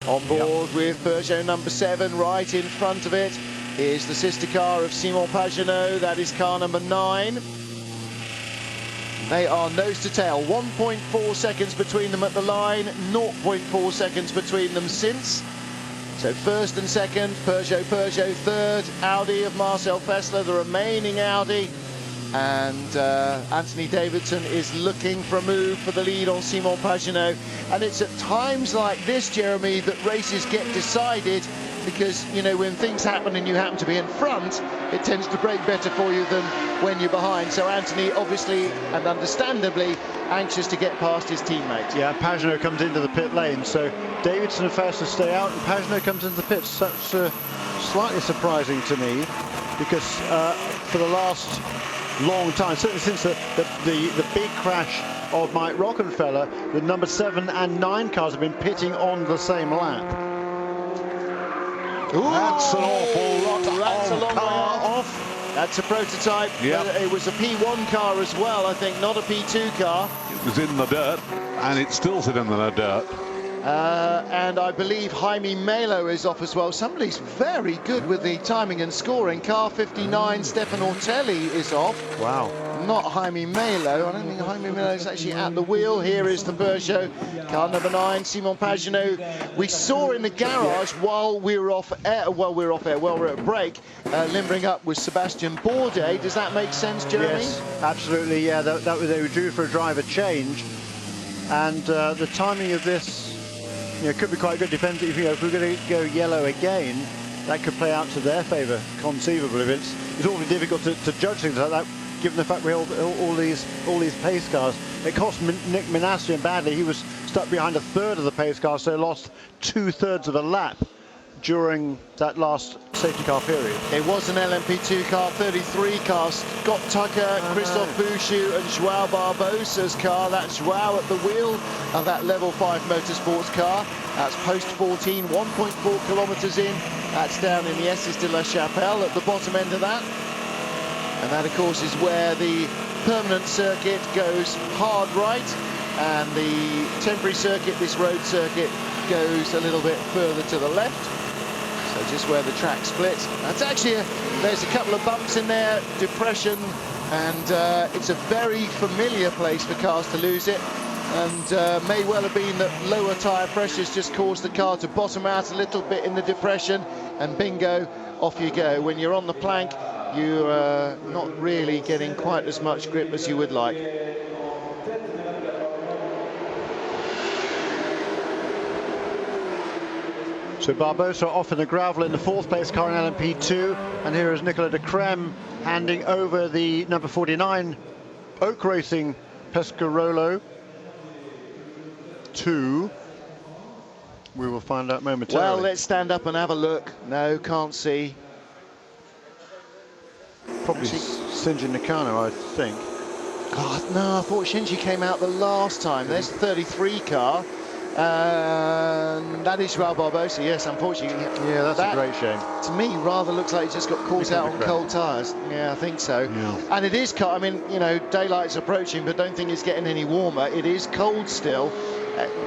On board with Peugeot number 7, right in front of it is the sister car of Simon Pagenaud, that is car number 9. They are nose to tail, 1.4 seconds between them at the line, 0.4 seconds between them since. So first and second, Peugeot, third, Audi of Marcel Fessler, the remaining Audi. And Anthony Davidson is looking for a move for the lead on Simon Pagenaud. And it's at times like this, Jeremy, that races get decided, because, you know, when things happen and you happen to be in front, it tends to break better for you than when you're behind. So Anthony, obviously and understandably, anxious to get past his teammate. Yeah, Pagenaud comes into the pit lane, so Davidson and Fessler stay out, and Pagenaud comes into the pits. Such slightly surprising to me, because for the last long time, certainly since the big crash of Mike Rockenfeller, the number 7 and 9 cars have been pitting on the same lap. Ooh, that's an awful lot that's a long car way off. That's a prototype. Yep. It was a P1 car as well, I think, not a P2 car. It was in the dirt, and it's still sitting in the dirt. And I believe Jaime Melo is off as well. Somebody's very good with the timing and scoring. Car 59, Stefan Ortelli is off. Wow. Not Jaime Melo. I don't think Jaime Melo is actually at the wheel. Here is the Peugeot, car number 9, Simon Pagenaud. We saw in the garage while we were off air, while we were at break, limbering up with Sebastian Bourdais. Does that make sense, Jeremy? Yes, absolutely. Yeah, that was, they were due for a driver change, and the timing of this, you know, could be quite good. Depends if, you know, if we're going to go yellow again, that could play out to their favour, conceivably. It's awfully difficult to judge things like that, given the fact we hold all these pace cars. It cost Nick Minassian badly. He was stuck behind a third of the pace car, so lost 2/3 of a lap during that last safety car period. It was an LMP2 car, 33 car. Scott Tucker, Christophe Bouchou and Joao Barbosa's car. That's Joao at the wheel of that level 5 motorsports car. That's post 14, 1.4 kilometres in. That's down in the Esses de la Chapelle at the bottom end of that. And that, of course, is where the permanent circuit goes hard right, and the temporary circuit, this road circuit, goes a little bit further to the left. So just where the track splits. That's actually there's a couple of bumps in there, depression, and it's a very familiar place for cars to lose it. And may well have been that lower tyre pressures just caused the car to bottom out a little bit in the depression, and bingo, off you go. When you're on the plank, you're not really getting quite as much grip as you would like. So Barbosa off in the gravel in the 4th place car in LMP2, and here is Nicolas de Crème handing over the number 49 Oak Racing Pescarolo to, we will find out momentarily. Well, let's stand up and have a look. No, can't see. Probably Shinji Nakano, I think. God, no, I thought Shinji came out the last time. There's the 33 car. And that is Joao Barbosa, yes, unfortunately. Yeah, that's a great shame. To me, rather looks like he just got caught out on cold tyres. Yeah, I think so. Yeah. And it is cold. I mean, you know, daylight's approaching, but don't think it's getting any warmer. It is cold still.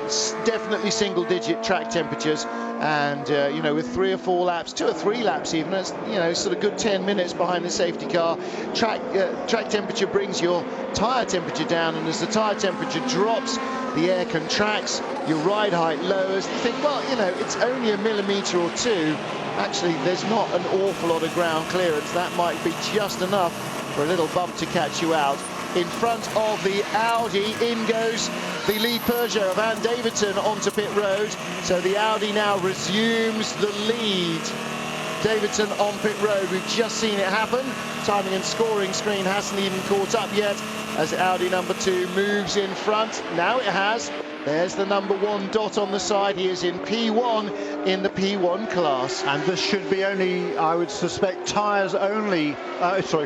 It's definitely single-digit track temperatures, and you know, with 3 or 4 laps, 2 or 3 laps even, it's, you know, sort of good 10 minutes behind the safety car. Track temperature brings your tyre temperature down, and as the tyre temperature drops, the air contracts, your ride height lowers. You think, well, you know, it's only a millimetre or 2. Actually, there's not an awful lot of ground clearance. That might be just enough for a little bump to catch you out. In front of the Audi, in goes the lead Peugeot of Anne Davidson onto pit road. So the Audi now resumes the lead. Davidson on pit road, we've just seen it happen. Timing and scoring screen hasn't even caught up yet as Audi number 2 moves in front. Now it has. There's the number 1 dot on the side. He is in P1 in the P1 class. And this should be only, I would suspect, tyres only,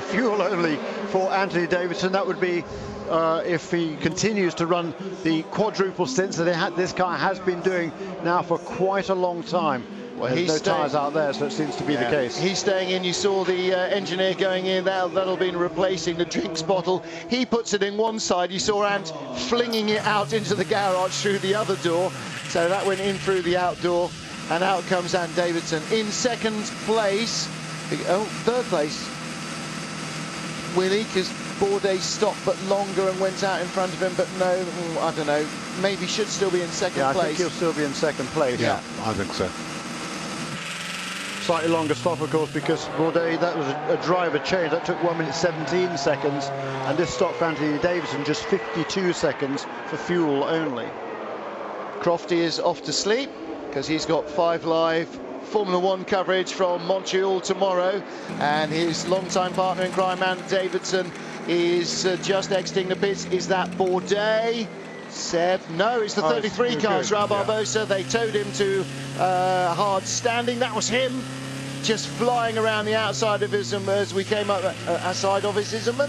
fuel only for Anthony Davidson. That would be if he continues to run the quadruple stints that this car has been doing now for quite a long time. Well, There's no tyres out there, so it seems to be the case. He's staying in. You saw the engineer going in. That'll be replacing the drinks bottle. He puts it in one side. You saw Ant flinging it out into the garage through the other door. So that went in through the outdoor, and out comes Ant Davidson. In second place, third place, Willie, because Bourdais stopped but longer and went out in front of him, but no, I don't know, maybe should still be in second place. I think he'll still be in second place. Yeah, I think so. Slightly longer stop, of course, because Bourdais, that was a driver change. That took 1 minute 17 seconds, and this stop for Anthony Davidson just 52 seconds for fuel only. Crofty is off to sleep because he's got 5 Live Formula One coverage from Montreal tomorrow, and his longtime partner in crime, Ant Davidson, is just exiting the pits. Is that Bourdais? Seb? No, it's the 33 car, Raul Barbosa. They towed him to hard standing. That was him just flying around the outside of Ism as we came up outside of Ism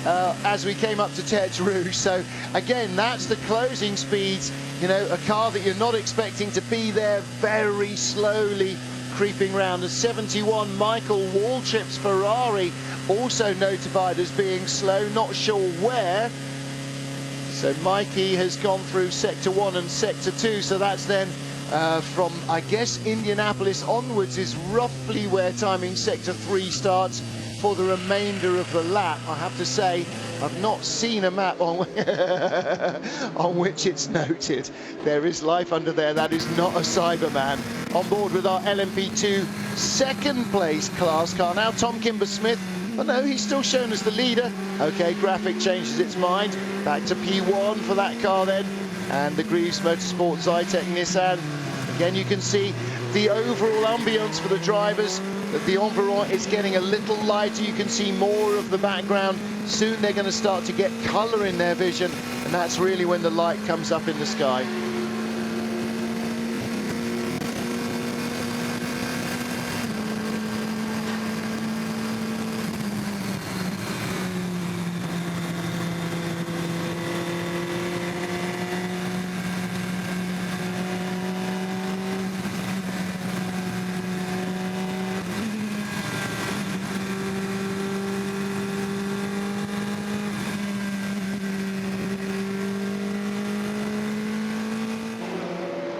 as we came up to Tertre Rouge. So again, that's the closing speeds. You know, a car that you're not expecting to be there, very slowly creeping round. A 71 Michael Waltrip's Ferrari also notified as being slow, not sure where. So Mikey has gone through sector 1 and sector 2, so that's then from, I guess, Indianapolis onwards is roughly where timing sector 3 starts for the remainder of the lap. I have to say, I've not seen a map on, on which it's noted. There is life under there. That is not a Cyberman. On board with our LMP2 second place class car. Now Tom Kimber-Smith. But no, he's still shown as the leader. Okay, graphic changes its mind. Back to P1 for that car then. And the Greaves Motorsport Zytek Nissan. Again, you can see the overall ambience for the drivers. That the environment is getting a little lighter. You can see more of the background. Soon they're going to start to get colour in their vision. And that's really when the light comes up in the sky.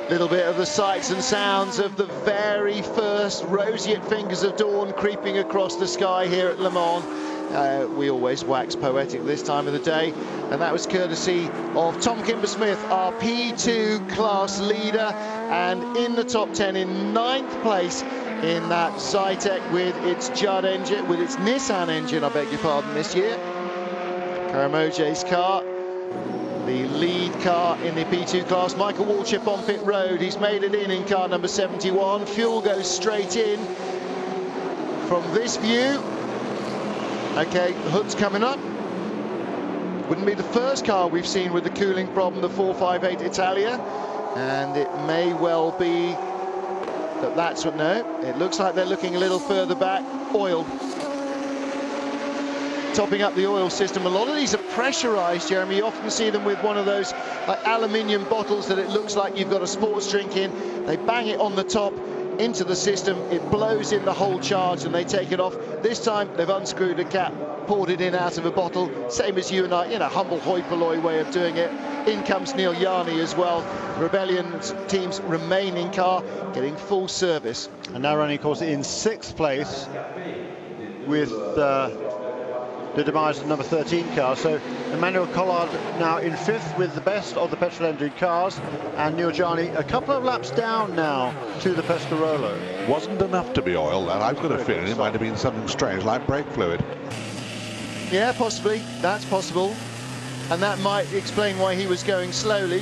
Little bit of the sights and sounds of the very first roseate fingers of dawn creeping across the sky here at Le Mans. We always wax poetic this time of the day, and that was courtesy of Tom Kimber-Smith, our P2 class leader, and in the top 10 in 9th place in that Zytek with its Judd engine, with its Nissan engine, I beg your pardon, this year. Karamoje's car, the lead car in the P2 class. Michael Waltrip on pit road. He's made it in car number 71. Fuel goes straight in from this view. Okay, the hood's coming up. Wouldn't be the first car we've seen with the cooling problem, the 458 Italia. And it may well be that that's what, no, it looks like they're looking a little further back. Oil. Topping up the oil system. A lot of these are pressurized, Jeremy. You often see them with one of those like aluminium bottles that it looks like you've got a sports drink in. They bang it on the top into the system, it blows in the whole charge and they take it off. This time they've unscrewed a cap, poured it in out of a bottle, same as you and I, in a humble hoi polloi way of doing it. In comes Neil Yarni as well. Rebellion's teams remain in car, getting full service. And now running, of course, in 6th place with the demise of the number 13 car. So Emmanuel Collard now in 5th with the best of the petrol engine cars, and Neil Yarni a couple of laps down now to the Pescarolo. Wasn't enough to be oil, and I've got a feeling it might have been something strange like brake fluid. Yeah, possibly. That's possible. And that might explain why he was going slowly,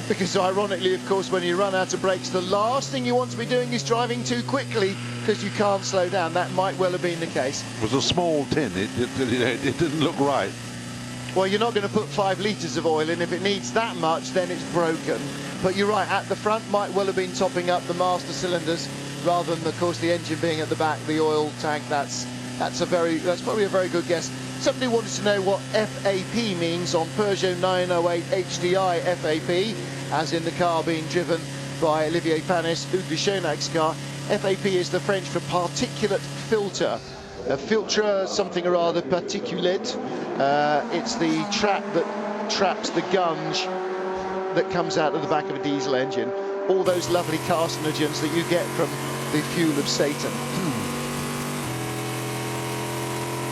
because ironically, of course, when you run out of brakes, the last thing you want to be doing is driving too quickly because you can't slow down. That might well have been the case. It was a small tin. It didn't look right. Well, you're not going to put 5 litres of oil in. If it needs that much, then it's broken. But you're right, at the front might well have been topping up the master cylinders rather than, of course, the engine being at the back, the oil tank. That's probably a very good guess. Somebody wanted to know what FAP means on Peugeot 908 HDI FAP, as in the car being driven by Olivier Panis, Hugues de Schonach's car. FAP is the French for particulate filter. A filtre, something or other, particulate. It's the trap that traps the gunge that comes out of the back of a diesel engine. All those lovely carcinogens that you get from the fuel of Satan.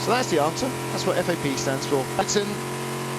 So that's the answer. That's what FAP stands for. Hudson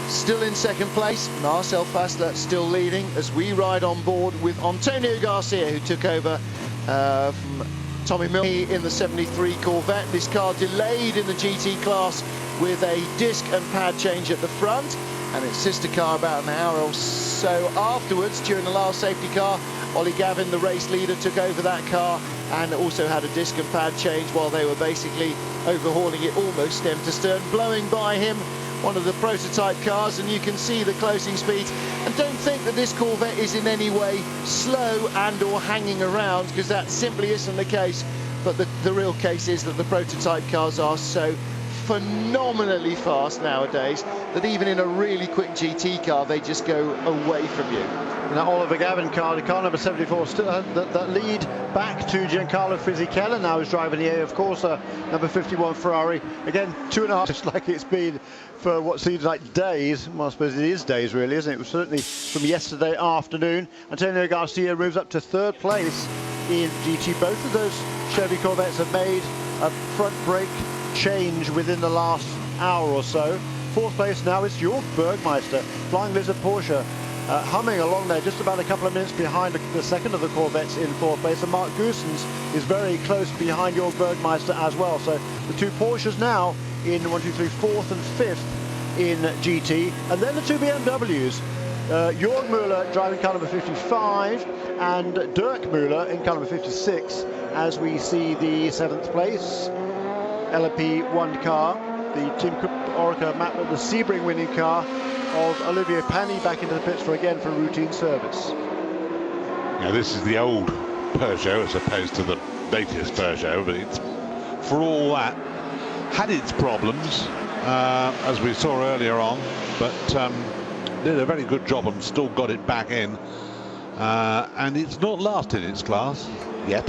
still in second place. Marcel Fassler still leading as we ride on board with Antonio Garcia, who took over from Tommy Miller in the 73 Corvette. This car delayed in the GT class with a disc and pad change at the front, and its sister car about an hour or so afterwards. During the last safety car, Ollie Gavin, the race leader, took over that car and also had a disc and pad change while they were basically overhauling it almost stem to stern. Blowing by him, one of the prototype cars, and you can see the closing speeds. And don't think that this Corvette is in any way slow and or hanging around, because that simply isn't the case. But the real case is that the prototype cars are so phenomenally fast nowadays that even in a really quick GT car, they just go away from you. Now Oliver Gavin car, the car number 74, still that lead back to Giancarlo Fisichella. Now is driving the A, of course, number 51 Ferrari. Again, 2.5, just like it's been for what seems like days. Well, I suppose it is days, really, isn't it? It was certainly from yesterday afternoon. Antonio Garcia moves up to third place in GT. Both of those Chevy Corvettes have made a front brake change within the last hour or so. Fourth place now is Jörg Bergmeister, Flying Lizard Porsche, humming along there, just about a couple of minutes behind the second of the Corvettes in fourth place, and Mark Goossens is very close behind Jörg Bergmeister as well. So the two Porsches now in 1, 2, 3, fourth and fifth in GT, and then the two BMWs. Jörg Müller driving car number 55 and Dirk Müller in car number 56, as we see the seventh place LMP1 car, the Team Orica the Sebring winning car of Olivier Panis, back into the pits for routine service. Now this is the old Peugeot as opposed to the latest Peugeot, but it's, for all that, had its problems as we saw earlier on, but did a very good job and still got it back in, and it's not last in its class yet.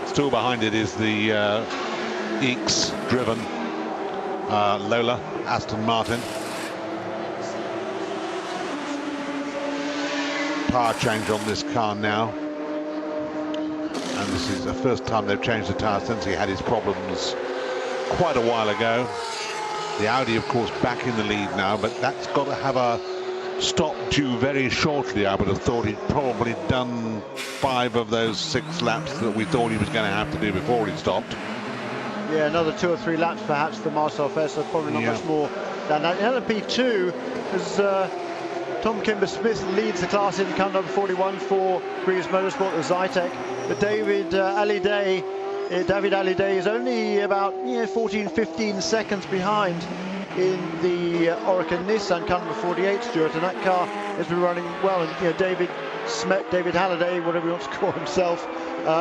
Still behind it is the EX driven Lola Aston Martin. Power change on this car now, and this is the first time they've changed the tyre since he had his problems quite a while ago. The Audi, of course, back in the lead now, but that's got to have a stop due very shortly. I would have thought he'd probably done 5 of those 6 laps that we thought he was going to have to do before he stopped. Yeah, another 2 or 3 laps perhaps for Marcel Fassler, probably not much more than that. LMP2, as Tom Kimber-Smith leads the class in car number 41 for Greaves Motorsport, the Zytek. But David Hallyday is only about 14-15 seconds behind in the Orica Nissan car number 48, Stuart, and that car has been running well. And David Hallyday, whatever he wants to call himself,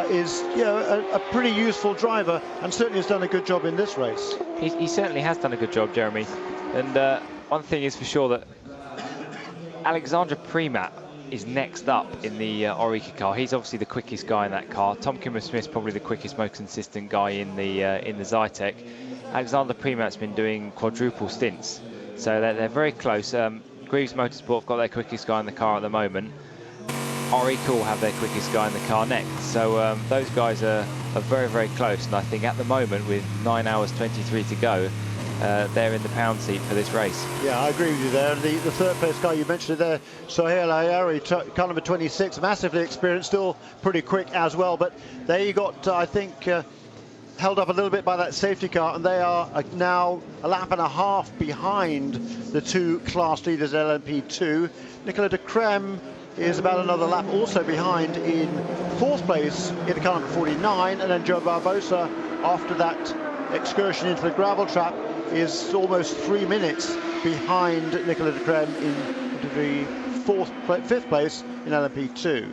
is a pretty useful driver, and certainly has done a good job in this race. He certainly has done a good job, Jeremy. And one thing is for sure, that Alexandre Primat is next up in the Orica car. He's obviously the quickest guy in that car. Tom Kimber-Smith's probably the quickest, most consistent guy in the Zytek. Alexander Primat's been doing quadruple stints, so they're very close. Greaves Motorsport have got their quickest guy in the car at the moment. Orica will have their quickest guy in the car next. So those guys are very, very close, and I think at the moment, with 9 hours 23 to go, they're in the pound seat for this race. Yeah, I agree with you there. The third place car, you mentioned it there, Sohail Ayari, car number 26, massively experienced, still pretty quick as well, but they got, I think, held up a little bit by that safety car, and they are now a lap and a half behind the 2 class leaders, LMP2. Nicolas de Crème is about another lap also behind in 4th place in the car number 49, and then Joe Barbosa, after that excursion into the gravel trap, is almost 3 minutes behind Nicolas de Crème into the 5th place in LMP2.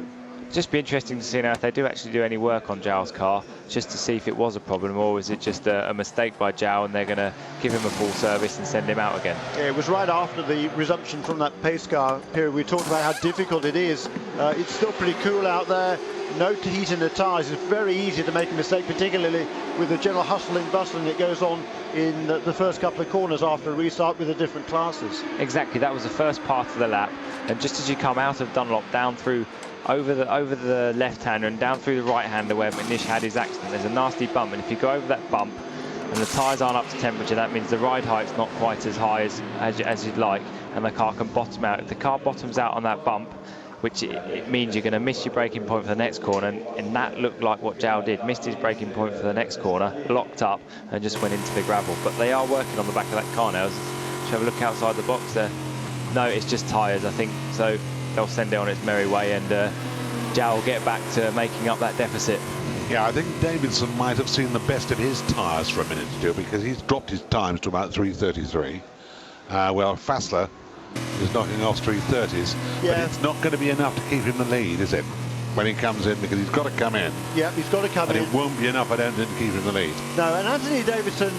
Just be interesting to see now if they do actually do any work on Zhao's car, just to see if it was a problem, or is it just a mistake by Zhao and they're going to give him a full service and send him out again. Yeah, it was right after the resumption from that pace car period. We talked about how difficult it is. It's still pretty cool out there. No heat in the tyres. It's very easy to make a mistake, particularly with the general hustling, bustling that goes on in the first couple of corners after a restart with the different classes. Exactly, that was the first part of the lap, and just as you come out of Dunlop down through over the left-hander and down through the right-hander where Nish had his accident, there's a nasty bump, and if you go over that bump and the tyres aren't up to temperature, that means the ride height's not quite as high as you'd like, and the car can bottom out. If the car bottoms out on that bump, which it means you're going to miss your braking point for the next corner, and that looked like what Zhao did. Missed his braking point for the next corner, locked up, and just went into the gravel. But they are working on the back of that car now. Just have a look outside the box there. No, it's just tyres, I think. So they'll send it on its merry way, and Zhao will get back to making up that deficit. Yeah, I think Davidson might have seen the best of his tyres for a minute or two, because he's dropped his times to about 3:33. Well, Fassler is knocking off 3:30s, yeah. But it's not going to be enough to keep him in the lead, is it? When he comes in, because he's got to come in. Yeah, he's got to come in. And it won't be enough, I don't think, to keep him in the lead. No, and Anthony Davidson,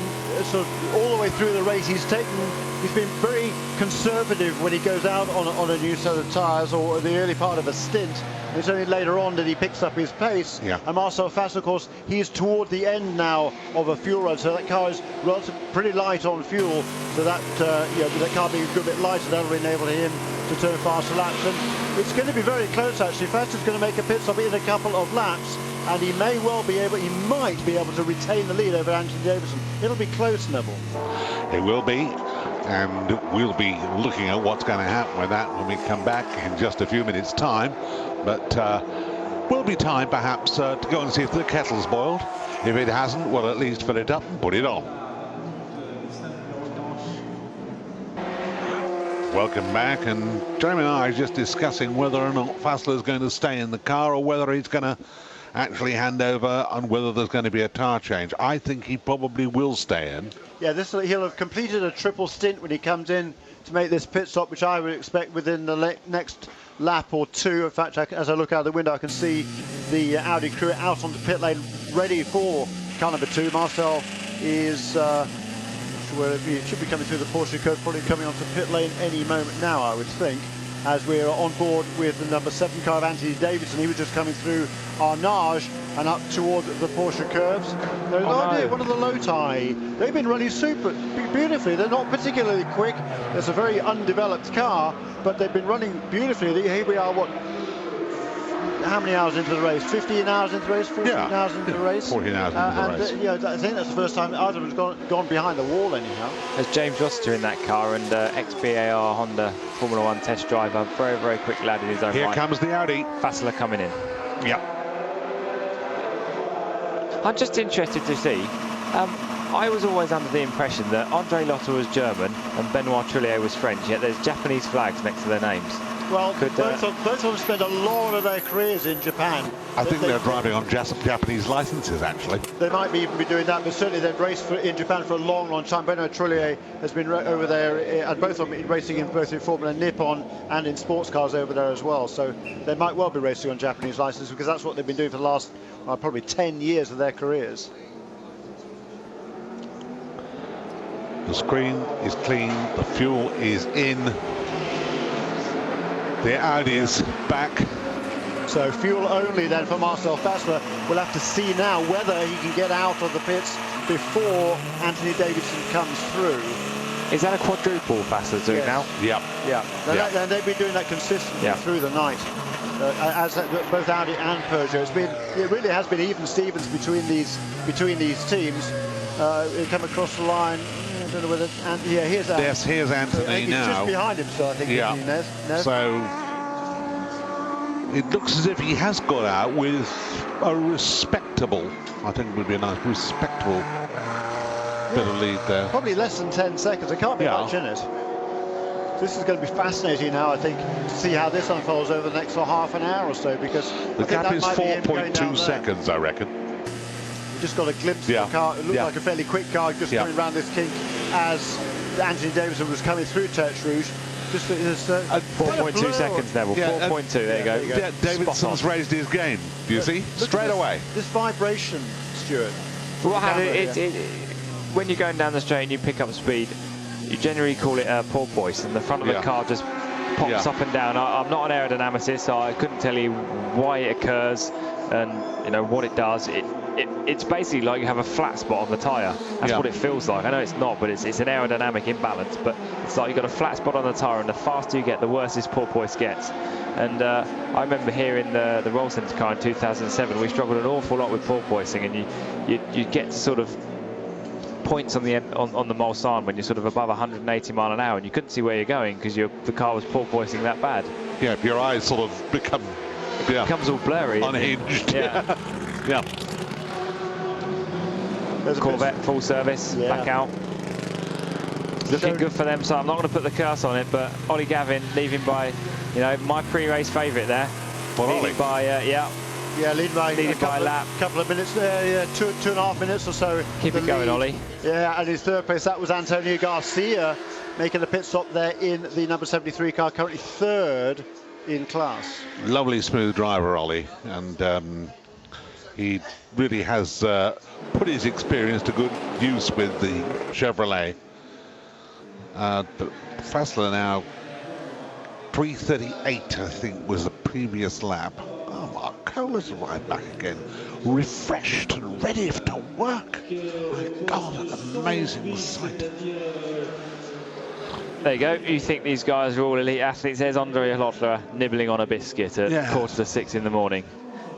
sort of all the way through the race, he's been very conservative when he goes out on a new set of tyres or the early part of a stint. It's only later on that he picks up his pace. Yeah. And Marcel Fassler, of course, he's toward the end now of a fuel run, so that car is pretty light on fuel. So that that car being a good bit lighter, that'll enable him to turn faster laps. And it's going to be very close, actually. Fassler's going to make a pit stop in a couple of laps, and he might be able to retain the lead over Anthony Davidson. It'll be close, Neville. It will be. And we'll be looking at what's going to happen with that when we come back in just a few minutes' time. But will be time, perhaps, to go and see if the kettle's boiled. If it hasn't, we'll at least fill it up and put it on. Welcome back, and Jeremy and I are just discussing whether or not Fassler's going to stay in the car or whether he's going to actually hand over, and whether there's going to be a tyre change. I think he probably will stay in. Yeah, he'll have completed a triple stint when he comes in to make this pit stop, which I would expect within the next lap or two. In fact, as I look out the window, I can see the Audi crew out on the pit lane ready for car number 2. Marcel is he should be coming through the Porsche curve, probably coming onto pit lane any moment now, I would think, as we're on board with the number 7 car of Anthony Davidson. He was just coming through Arnage and up toward the Porsche curves. One of the low tie. They've been running super beautifully. They're not particularly quick. It's a very undeveloped car, but they've been running beautifully. Here we are, how many hours into the race? 15 hours into the race? 14 hours into the race? 14 hours into the race. I think that's the first time either has gone behind the wall anyhow. There's James Rossiter in that car, and ex-BAR Honda Formula 1 test driver. Very, very quick lad in his own right. Here comes the Audi. Fassler coming in. Yeah. I'm just interested to see. I was always under the impression that Andre Lotter was German and Benoit Trillier was French, yet there's Japanese flags next to their names. Well, both of them spent a lot of their careers in Japan. I think they're driving on Japanese licenses, actually. They might even be doing that, but certainly they've raced in Japan for a long, long time. Benoit Trillier has been over there, and both of them racing in both in Formula Nippon and in sports cars over there as well. So they might well be racing on Japanese licenses, because that's what they've been doing for the last probably 10 years of their careers. The screen is clean, the fuel is in. The Audi is back. So fuel only then for Marcel Fassler. We'll have to see now whether he can get out of the pits before Anthony Davidson comes through. Is that a quadruple Fassler's doing now? Yep. Yeah. And they've been doing that consistently through the night. As both Audi and Peugeot, it really has been even Stevens between these teams. Come across the line. I don't know whether. Here's Anthony. Yes, here's Anthony he's now. Just behind him, so I think. Yeah. So it looks as if he has got out with a respectable. I think it would be a nice, respectable bit of lead there. Probably less than 10 seconds. There can't be much in it. This is going to be fascinating now, I think, to see how this unfolds over the next half an hour or so, because the gap is 4.2 seconds, I reckon. We just got a glimpse of the car. It looked like a fairly quick car just coming around this kink as Anthony Davidson was coming through Tertre Rouge. Just 4.2 seconds, Neville. Yeah, 4.2. There you go. Yeah, Davidson's raised his game. Do you see? Straight away. This vibration, Stuart. What happens? When you're going down the straight and you pick up speed, you generally call it porpoise, and the front of the car just pops up and down. I'm not an aerodynamicist, so I couldn't tell you why it occurs and what it does. It's basically like you have a flat spot on the tyre. That's what it feels like. I know it's not, but it's an aerodynamic imbalance. But it's like you've got a flat spot on the tyre, and the faster you get, the worse this porpoise gets. And I remember here in the Roll Centre car in 2007, we struggled an awful lot with porpoising, and you get to sort of points on the end, on the Mulsanne when you're sort of above 180 mile an hour, and you couldn't see where you're going because the car was porpoising that bad. Yeah, your eyes sort of become becomes all blurry, unhinged. Yeah. Yeah. There's Corvette full service, back out. Looking good for them, so I'm not going to put the curse on it, but Ollie Gavin leaving by, my pre-race favourite there. Leading by, leading by a lap. Couple of minutes there, 2.5 minutes or so. Keep it going, Ollie. Yeah, and his third place, that was Antonio Garcia, making a pit stop there in the number 73 car, currently third in class. Lovely smooth driver, Ollie, and he really has put his experience to good use with the Chevrolet. But Fassler now 3:38, I think, was the previous lap. Oh, Mark Kohler's right back again, refreshed and ready to work. My God, an amazing sight. There you go. You think these guys are all elite athletes? There's Andre Loeffler nibbling on a biscuit at 5:45 in the morning,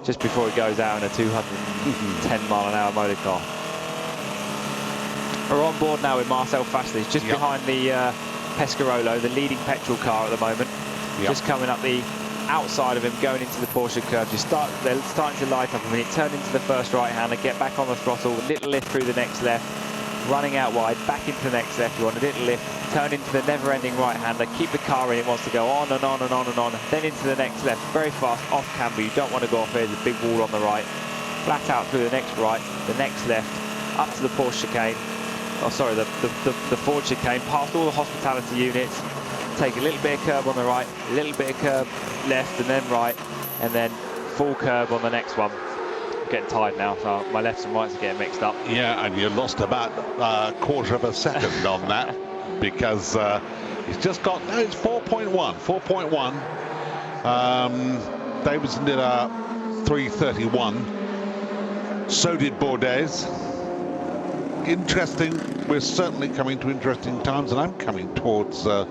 just before he goes out in a 210 mile an hour motor car. We're on board now with Marcel Fassler. He's just behind the Pescarolo, the leading petrol car at the moment. Just coming up the outside of him, going into the Porsche curve. They're starting to light up a minute, turn into the first right-hander, get back on the throttle, little lift through the next left, running out wide, back into the next left. You want a little lift, turn into the never-ending right-hander, keep the car in, it wants to go on and on and on and on, then into the next left, very fast, off camber. You don't want to go off here, there's a big wall on the right, flat out through the next right, the next left, up to the Porsche chicane, the Ford chicane, past all the hospitality units, take a little bit of curb on the right, a little bit of curb left and then right, and then full curb on the next one. I'm getting tired now, so my lefts and rights are getting mixed up. Yeah, and you lost about a quarter of a second on that, because he's just got, no, it's 4.1. Davidson did a 3:31. So did Bourdais. Interesting. We're certainly coming to interesting times, and I'm coming towards the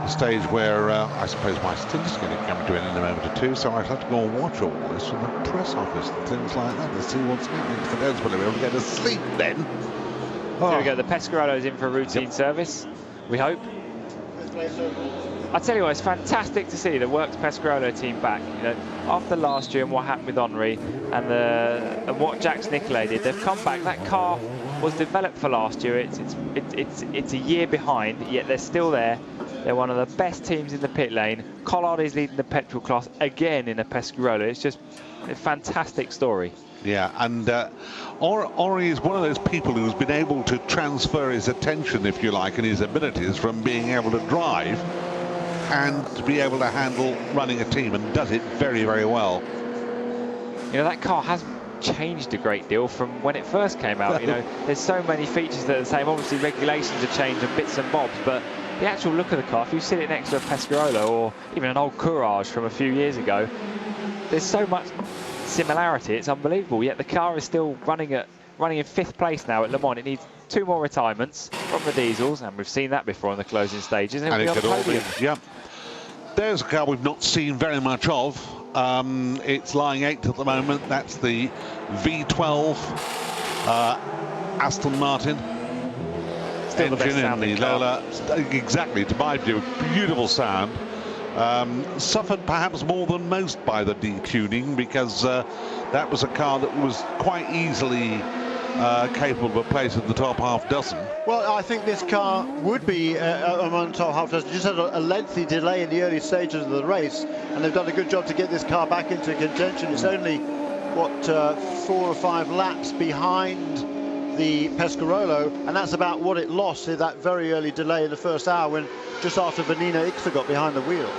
stage where I suppose my stint is going to come to an end in a moment or two, so I'll have to go and watch all this from the press office and things like that to see what's happening. For those will be able to go to sleep then. There we go. The Pescarolo's in for a routine service, we hope. I tell you what, it's fantastic to see the Works Pescarolo team back. After last year and what happened with Henri and what Jacques Nicolet did, they've come back. That car was developed for last year. It's a year behind, yet they're still there. They're one of the best teams in the pit lane. Collard is leading the petrol class again in a Pescarolo. It's just a fantastic story. Yeah, and Henri is one of those people who's been able to transfer his attention, if you like, and his abilities from being able to drive and to be able to handle running a team, and does it very, very well. That car has changed a great deal from when it first came out. There's so many features that are the same. Obviously, regulations are changed and bits and bobs, but the actual look of the car, if you sit it next to a Pescarolo or even an old Courage from a few years ago, there's so much similarity, it's unbelievable. Yet the car is still running in 5th place now at Le Mans. It needs 2 more retirements from the diesels, and we've seen that before in the closing stages. And it could all be, There's a car we've not seen very much of. It's lying 8th at the moment. That's the V12 Aston Martin. Still the best sounding car. Lola. Exactly, to my view, beautiful sound. Suffered perhaps more than most by the detuning, because that was a car that was quite easily capable of a place in the top half dozen. Well, I think this car would be among the top half dozen. Just had a lengthy delay in the early stages of the race, and they've done a good job to get this car back into contention. It's only, 4 or 5 laps behind the Pescarolo, and that's about what it lost in that very early delay in the first hour, when just after Vanina Ixter got behind the wheel.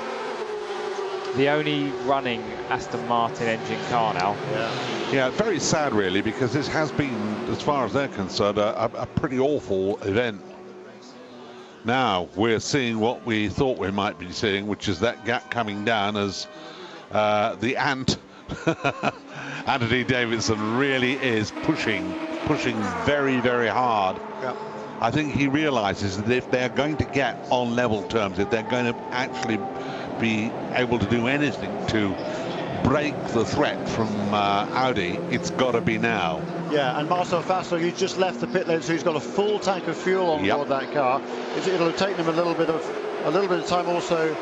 The only running Aston Martin engine car now. Yeah, very sad really, because this has been, as far as they're concerned, a pretty awful event. Now we're seeing what we thought we might be seeing, which is that gap coming down as the ant Anthony Davidson really is pushing very, very hard. Yep. I think he realizes that if they're going to get on level terms, if they're going to actually be able to do anything to break the threat from Audi, it's got to be now. Yeah, and Marcel Fassler, he's just left the pit lane, so he's got a full tank of fuel on board that car. It'll have taken him a little bit of time also.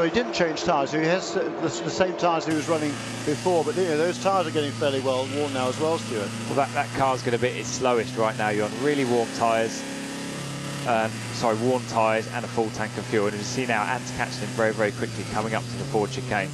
He didn't change tyres, so he has the same tyres he was running before, but those tyres are getting fairly well worn now as well, Stuart. Well, that car's going to be its slowest right now. You're on really warm tyres, warm tyres and a full tank of fuel. And you see now, Ant's catching him very, very quickly coming up to the forward chicane.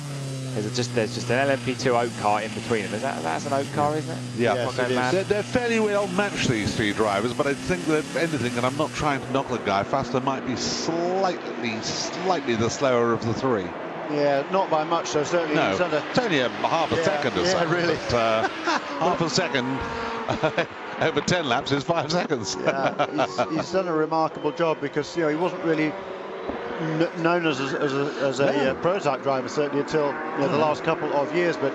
There's just an LMP2 Oak car in between them. That's an Oak car, isn't it? Yeah, yes, they're fairly well matched, these three drivers, but I think that anything, and I'm not trying to knock the guy, Fassler might be slightly the slower of the three. Yeah, not by much, so certainly. No, he's under... it's only a half a second or so. Yeah, really. But, half a second over 10 laps is 5 seconds. Yeah, he's done a remarkable job, because he wasn't really known as a prototype driver, certainly until the last couple of years, but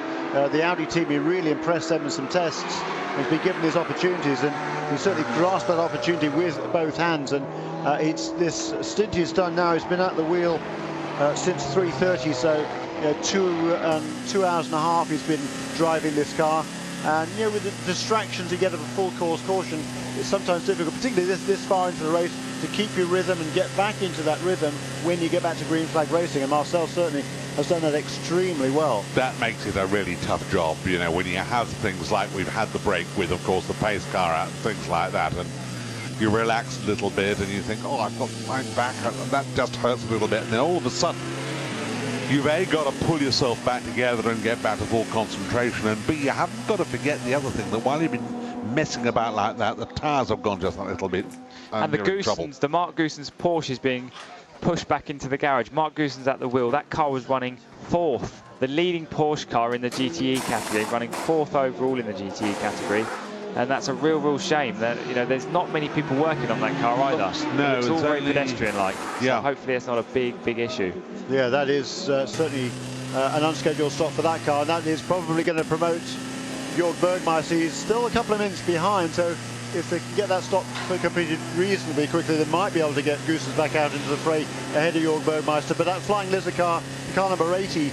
the Audi team, he really impressed them in some tests. He's been given his opportunities, and he certainly grasped that opportunity with both hands, and it's this stint he's done now. He's been at the wheel since 3:30, so 2 hours and a half he's been driving this car. And with the distractions you get of a full course caution, it's sometimes difficult, particularly this far into the race, to keep your rhythm and get back into that rhythm when you get back to green flag racing. And Marcel certainly has done that extremely well. That makes it a really tough job, when you have things like we've had the break with, of course, the pace car out and things like that, and you relax a little bit and you think, oh, I've got mine back, and that just hurts a little bit, and then all of a sudden you've A, got to pull yourself back together and get back to full concentration, and B, you haven't got to forget the other thing, that while you've been messing about like that, the tyres have gone just a little bit. And the Mark Goossens Porsche is being pushed back into the garage. Mark Goossens at the wheel. That car was running 4th, the leading Porsche car in the GTE category, running 4th overall in the GTE category. And that's a real shame that there's not many people working on that car either. No, it's all very pedestrian-like. Yeah. So hopefully it's not a big issue. Yeah, that is certainly an unscheduled stop for that car, and that is probably going to promote Jörg Bergmeister. He's still a couple of minutes behind, so if they can get that stop completed reasonably quickly, they might be able to get Goossens back out into the fray ahead of Jörg Bergmeister. But that Flying Lizard car number 80,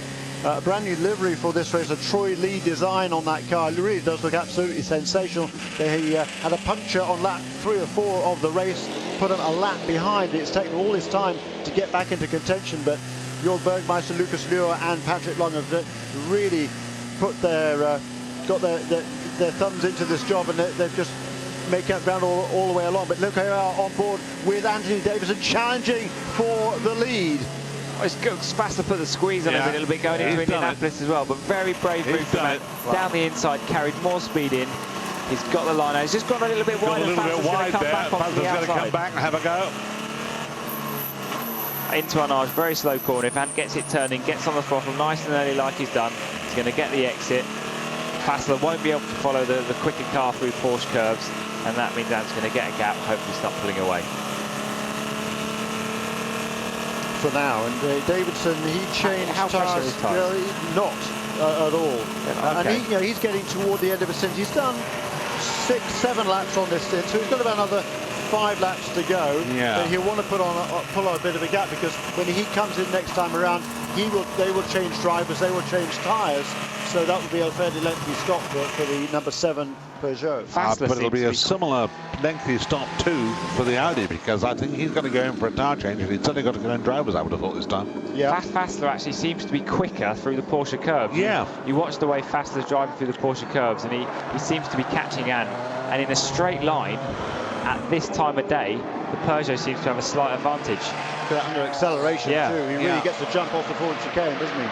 brand new livery for this race, a Troy Lee design on that car. It really does look absolutely sensational. They had a puncture on lap 3 or 4 of the race, put them a lap behind. It's taken all this time to get back into contention, but Jörg Bergmeister, Lucas Luhr and Patrick Long have really put got their thumbs into this job, and they've just make up ground all the way along. But look who are on board with Anthony Davidson challenging for the lead. It's fast to put the squeeze on him a little bit going into Indianapolis as well, but very brave move from him. Down the inside, carried more speed in. He's got the line out. He's just gone a little bit wide. A little bit wide there. Fassler's going to come back and have a go. Into Arnage, very slow corner. If Ant gets it turning, gets on the throttle nice and early like he's done, he's going to get the exit. Fassler won't be able to follow the quicker car through Porsche curves, and that means Ant's going to get a gap, hopefully stop pulling away. For now, and Davidson, he changed tyres. Not at all. Okay. And he's getting toward the end of his stint. He's done 6-7 laps on this stint, so he's got about another 5 laps to go. Yeah. But he'll want to pull on a bit of a gap, because when he comes in next time around, they will change drivers, they will change tyres. So that will be a fairly lengthy stop for the number 7 Peugeot. But it'll be a similar lengthy stop too for the Audi, because I think he's going to go in for a tyre change, and he's certainly got to go in drivers, I would have thought, this time. Yeah. Fassler actually seems to be quicker through the Porsche curves. Yeah. You watch the way Fassler's driving through the Porsche curves, and he seems to be catching Ant. And in a straight line, at this time of day, the Peugeot seems to have a slight advantage. Under acceleration too. He really gets to jump off the forward chicane, doesn't he?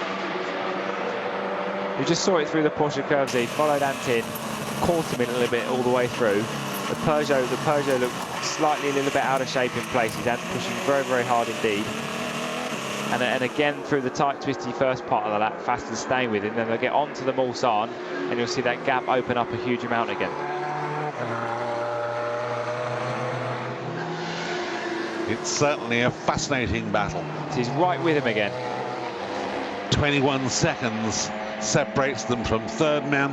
We just saw it through the Porsche curves. He followed Ant in, caught him in a little bit all the way through, The Peugeot looked slightly a little bit out of shape in places, and pushing very, very hard indeed. And again, through the tight, twisty first part of the lap, Faster's staying with him. Then they'll get onto the Mulsanne, and you'll see that gap open up a huge amount again. It's certainly a fascinating battle. So he's right with him again. 21 seconds separates them from third man.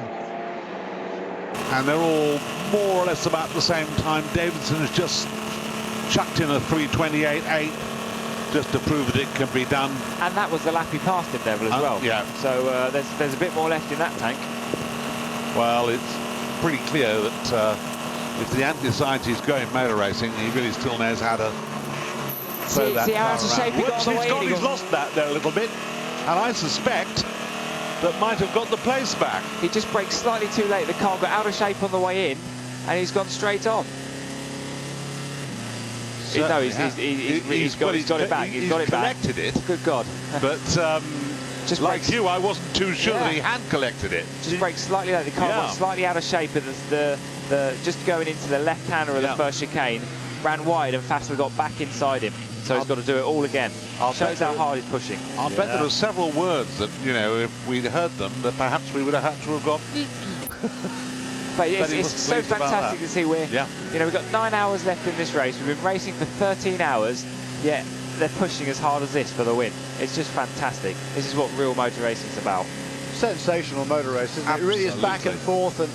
And they're all more or less about the same time. Davidson has just chucked in a 3:28.8 just to prove that it can be done. And that was the lap he passed him, Neville, as well. Yeah. So there's a bit more left in that tank. Well, it's pretty clear that if the Ant decides he's going motor racing, he really still knows how to throw that see how car out of around. shape he got on the way in. He's lost that there a little bit, and I suspect that might have got the place back. He just braked slightly too late. The car got out of shape on the way in, and he's gone straight on. No, he's got it back. He's got it back. Collected it. Good God. But just like you, I wasn't too sure that he had collected it. Just braked slightly late. The car got slightly out of shape, and the just going into the left-hander of the first chicane, ran wide, and Faster got back inside him. So he's got to do it all again. Shows how hard he's pushing. I bet there were several words that, you know, if we'd heard them, that perhaps we would have had to have gone. But it's so fantastic to see we've got 9 hours left in this race. We've been racing for 13 hours, yet they're pushing as hard as this for the win. It's just fantastic. This is what real motor racing is about. Sensational motor race, isn't it? It really is back and forth, and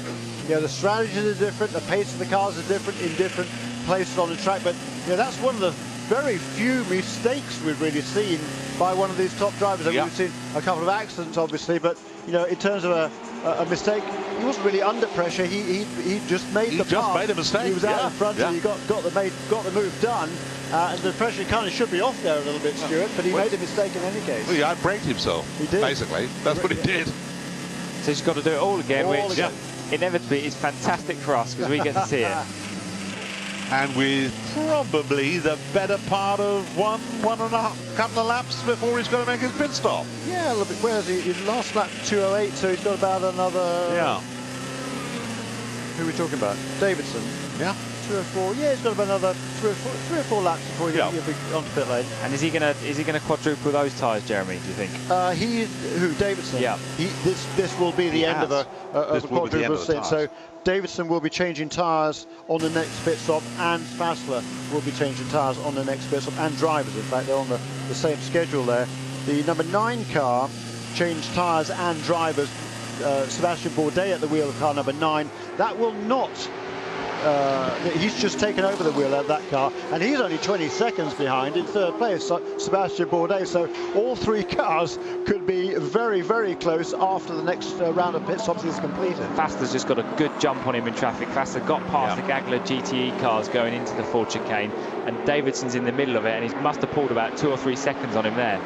the strategies are different, the pace of the cars are different in different places on the track, but that's one of the very few mistakes we've really seen by one of these top drivers. We've seen a couple of accidents, obviously, but in terms of a mistake, he wasn't really under pressure. He just made the pass. He just made a mistake. He was out in front, and he got the move done. And the pressure kind of should be off there a little bit, Stuart, but he made a mistake in any case. Well, he outbraked himself. He did. Basically, that's what he did. So he's got to do it all again, which inevitably is fantastic for us because we get to see it. And with probably the better part of one and a couple of laps before he's got to make his pit stop. Yeah, a little bit. Where's he? His last lap 2:08, so he's got about another. Yeah. Who are we talking about? Davidson. Yeah. 2:04. Yeah, he's got about another three or four laps before he'll be onto pit lane. And is he gonna quadruple those tyres, Jeremy? Do you think? Davidson? Yeah. This will be the end of a quadruple stint. So Davidson will be changing tyres on the next pit stop, and Fassler will be changing tyres on the next pit stop, and drivers. In fact, they're on the same schedule there. The number 9 car changed tyres and drivers. Sebastian Bourdais at the wheel of car number 9. That will not. He's just taken over the wheel of that car, and he's only 20 seconds behind in third place, Sebastian Bourdais. So all 3 cars could be very, very close after the next round of pit stops is completed. Faster's just got a good jump on him in traffic. Faster got past the Gagler GTE cars going into the full chicane, and Davidson's in the middle of it, and he must have pulled about 2 or 3 seconds on him there.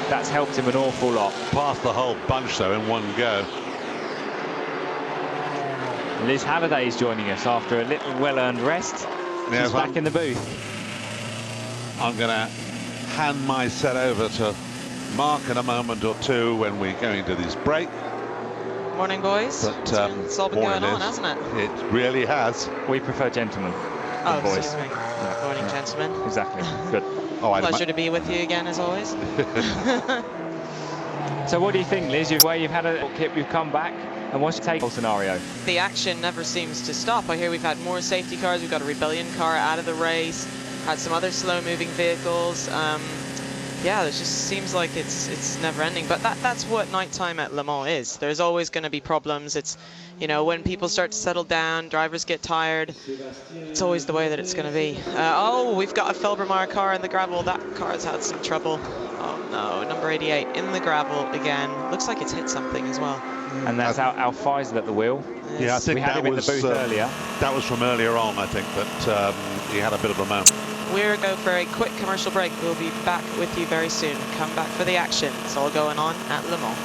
That's helped him an awful lot. Past the whole bunch though in one go. Liz Halliday is joining us after a little well-earned rest. She's back in the booth. I'm going to hand my set over to Mark in a moment or two when we're going to this break. Morning, boys. But, it's all been going on, hasn't it? It really has. We prefer gentlemen. Oh, boys. excuse me. Morning, gentlemen. Exactly. Good. Pleasure to be with you again, as always. So what do you think, Liz? You've had a kit, you've come back, and what's your take on scenario? The action never seems to stop. I hear we've had more safety cars. We've got a Rebellion car out of the race, had some other slow-moving vehicles. Yeah, it just seems like it's never-ending. But that's what nighttime at Le Mans is. There's always going to be problems. It's, when people start to settle down, drivers get tired. It's always the way that it's going to be. Oh, we've got a Felbermeyer car in the gravel. That car's had some trouble. Oh no, number 88 in the gravel again. Looks like it's hit something as well. And that's Al Faisal at the wheel. Yeah, I think we had him in the booth earlier. That was from earlier on, I think, that he had a bit of a moment. We're going for a quick commercial break. We'll be back with you very soon. Come back for the action. It's all going on at Le Mans.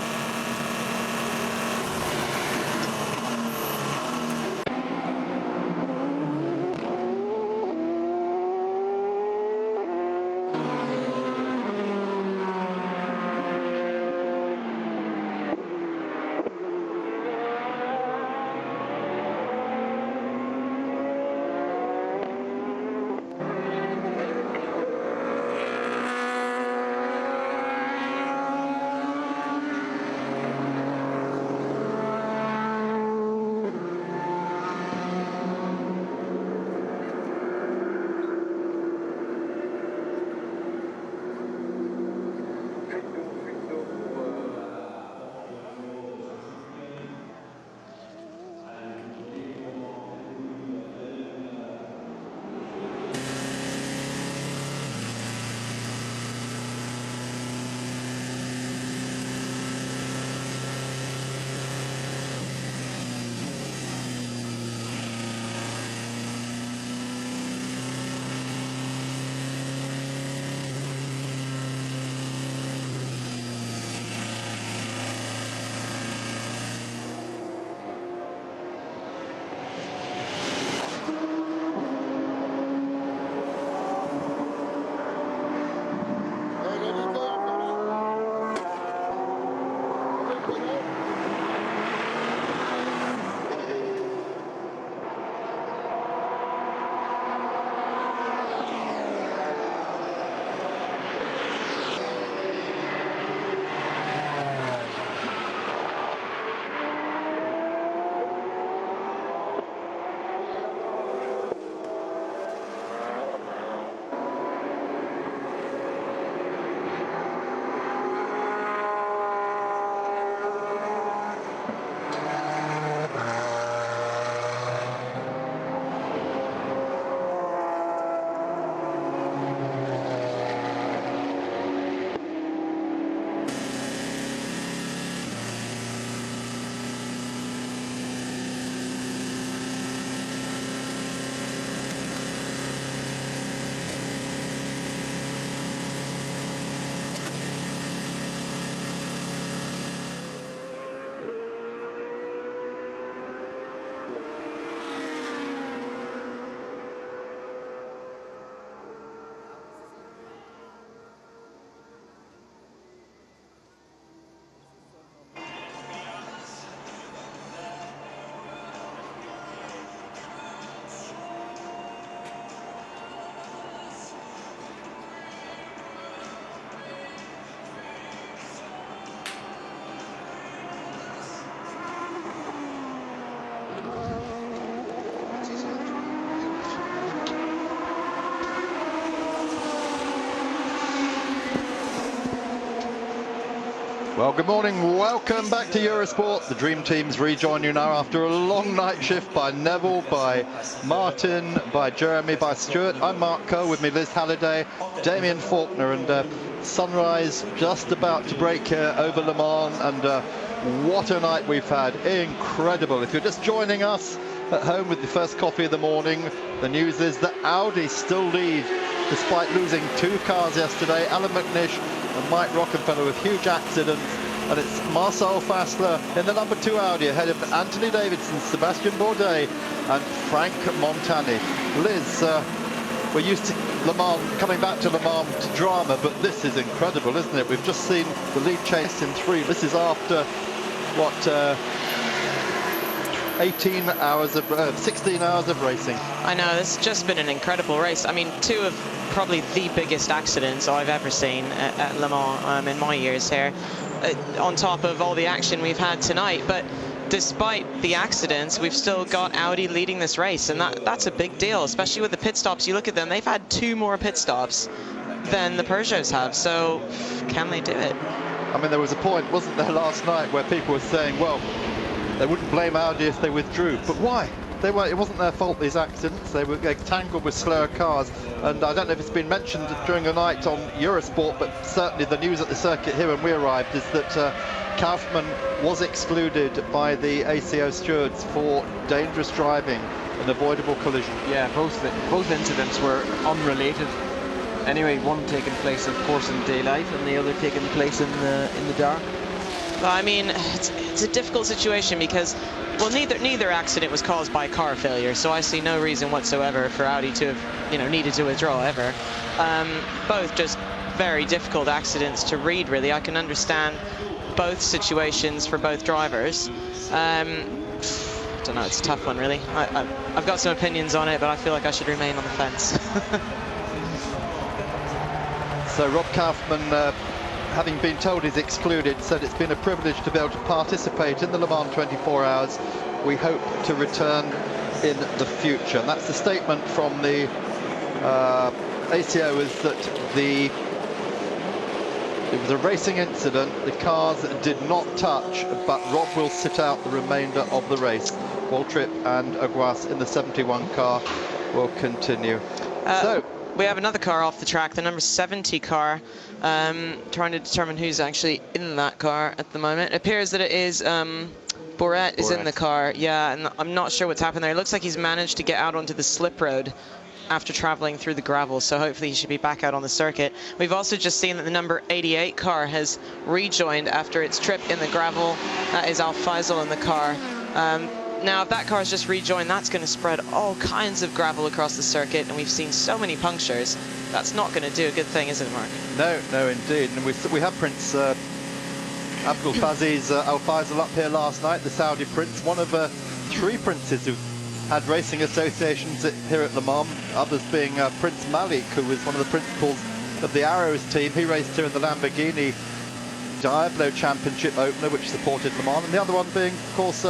Well, good morning. Welcome back to Eurosport. The Dream Teams rejoin you now after a long night shift by Neville, by Martin, by Jeremy, by Stuart. I'm Mark Coe, with me Liz Halliday, Damien Faulkner, and sunrise just about to break here over Le Mans, and what a night we've had. Incredible. If you're just joining us at home with the first coffee of the morning, the news is that Audi still lead despite losing 2 cars yesterday. Alan McNish and Mike Rockenfeller with huge accidents, and it's Marcel Fassler in the number 2 Audi ahead of Anthony Davidson, Sebastian Bourdais and Frank Montani. Liz, we're used to Le Mans, coming back to Le Mans to drama, but this is incredible, isn't it? We've just seen the lead chase in 3. This is after, what, 16 hours of racing. I know, this has just been an incredible race. I mean, 2 of probably the biggest accidents I've ever seen at Le Mans in my years here, on top of all the action we've had tonight. But despite the accidents, we've still got Audi leading this race, and that's a big deal, especially with the pit stops. You look at them, they've had 2 more pit stops than the Peugeots have, so can they do it? I mean, there was a point, wasn't there, last night where people were saying, well, they wouldn't blame Audi if they withdrew, but why? They weren't, it wasn't their fault, these accidents. They were tangled with slower cars, and I don't know if it's been mentioned during the night on Eurosport, but certainly the news at the circuit here when we arrived is that Kaufmann was excluded by the ACO stewards for dangerous driving and avoidable collision. Yeah, both incidents were unrelated. Anyway, one taking place, of course, in daylight, and the other taking place in the dark. Well, I mean, it's a difficult situation because, well, neither accident was caused by car failure, so I see no reason whatsoever for Audi to have, needed to withdraw ever. Both just very difficult accidents to read, really. I can understand both situations for both drivers. I don't know, it's a tough one, really. I've got some opinions on it, but I feel like I should remain on the fence. So Rob Kaufmann, having been told he's excluded, said it's been a privilege to be able to participate in the Le Mans 24 hours. We hope to return in the future. And that's the statement from the ACO, is that it was a racing incident. The cars did not touch, but Rob will sit out the remainder of the race. Waltrip and Aguas in the 71 car will continue. We have another car off the track, the number 70 car, trying to determine who's actually in that car at the moment. It appears that it is Bourdais is in the car, yeah, and I'm not sure what's happened there. It looks like he's managed to get out onto the slip road after traveling through the gravel, so hopefully he should be back out on the circuit. We've also just seen that the number 88 car has rejoined after its trip in the gravel. That is Al Faisal in the car. Now, if that car's just rejoined, that's going to spread all kinds of gravel across the circuit, and we've seen so many punctures. That's not going to do a good thing, is it, Mark? No, indeed. And we had Prince Abdul Faziz Al Faisal up here last night, the Saudi prince, one of 3 princes who had racing associations here at Le Mans, others being Prince Malik, who was one of the principals of the Arrows team. He raced here in the Lamborghini Diablo Championship opener, which supported Le Mans, and the other one being, of course,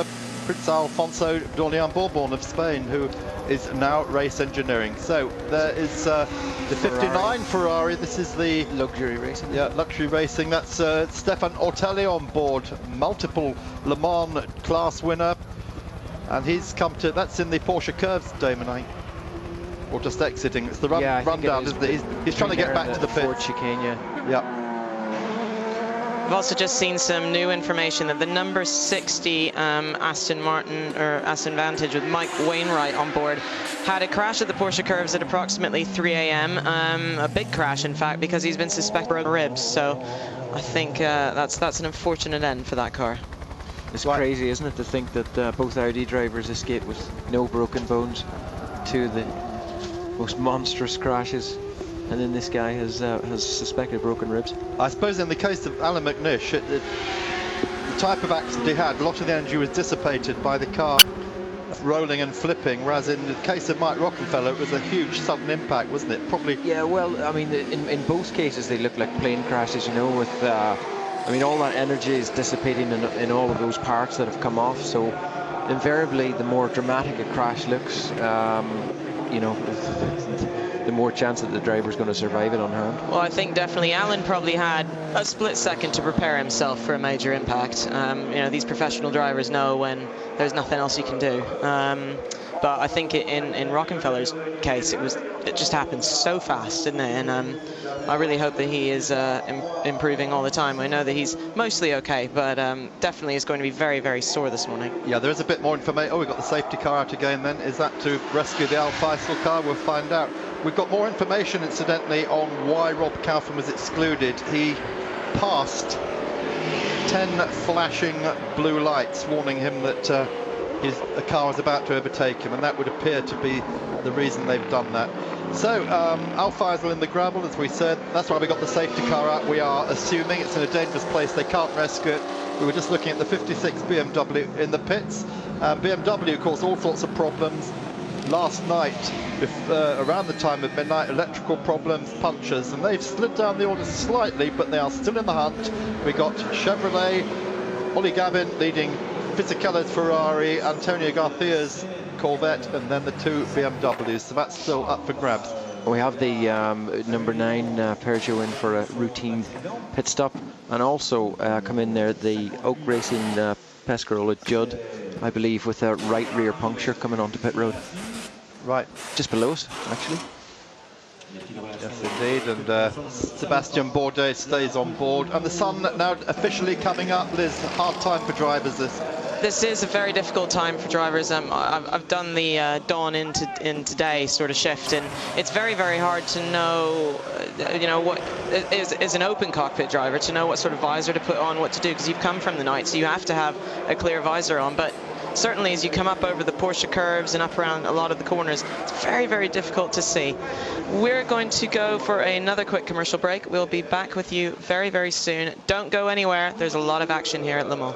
Prince Alfonso d'Orléans Bourbon of Spain, who is now race engineering. So there is the 59 Ferrari. This is the luxury racing. Yeah, luxury racing. That's Stefan Ortelli on board, multiple Le Mans class winner, and he's come to. That's in the Porsche Curves, Damon, I think, or just exiting. It's the rundown, isn't it? He's trying to get back to the pit. Ford chicane, yeah. We've also just seen some new information that the number 60 Aston Vantage with Mike Wainwright on board had a crash at the Porsche Curves at approximately 3 a.m. A big crash, in fact, because he's been suspected of ribs. So I think that's an unfortunate end for that car. It's crazy, isn't it, to think that both Audi drivers escaped with no broken bones. 2 of the most monstrous crashes. And then this guy has suspected broken ribs. I suppose in the case of Alan McNish, the type of accident he had, a lot of the energy was dissipated by the car rolling and flipping, whereas in the case of Mike Rockenfeller, it was a huge sudden impact, wasn't it? Probably. Yeah, well, I mean, in both cases, they look like plane crashes, with, I mean, all that energy is dissipating in all of those parts that have come off, so invariably, the more dramatic a crash looks, the more chance that the driver's going to survive it on hand. Well, I think definitely Alan probably had a split second to prepare himself for a major impact. You know, these professional drivers know when there's nothing else you can do. But I think in Rockefeller's case, it just happened so fast, didn't it? And I really hope that he is improving all the time. I know that he's mostly okay, but definitely is going to be very, very sore this morning. Yeah, there is a bit more information. Oh, we've got the safety car out again then. Is that to rescue the Al Faisal car? We'll find out. We've got more information, incidentally, on why Rob Kaufman was excluded. He passed 10 flashing blue lights warning him that a car was about to overtake him, and that would appear to be the reason they've done that. So Al Faisal in the gravel, as we said. That's why we got the safety car out. We are assuming it's in a dangerous place. They can't rescue it. We were just looking at the 56 BMW in the pits. BMW, of course, all sorts of problems. Last night, around the time of midnight, electrical problems, punctures, and they've slid down the order slightly, but they are still in the hunt. We got Chevrolet, Ollie Gavin leading Fisichella's Ferrari, Antonio Garcia's Corvette, and then the 2 BMWs, so that's still up for grabs. We have the number 9 Peugeot in for a routine pit stop, and also come in there the Oak Racing Pescarola Judd, I believe, with a right rear puncture coming onto pit road. Right. Just below us, actually. Yes, indeed, and Sebastian Bourdais stays on board. And the sun now officially coming up, Liz. Hard time for drivers, this. This is a very difficult time for drivers. I've done the dawn into today sort of shift, and it's very, very hard to know, you know, what is an open cockpit driver, to know what sort of visor to put on, what to do, because you've come from the night, so you have to have a clear visor on. But certainly as you come up over the Porsche curves and up around a lot of the corners, it's very, very difficult to see. We're going to go for another quick commercial break. We'll be back with you very, very soon. Don't go anywhere. There's a lot of action here at Le Mans.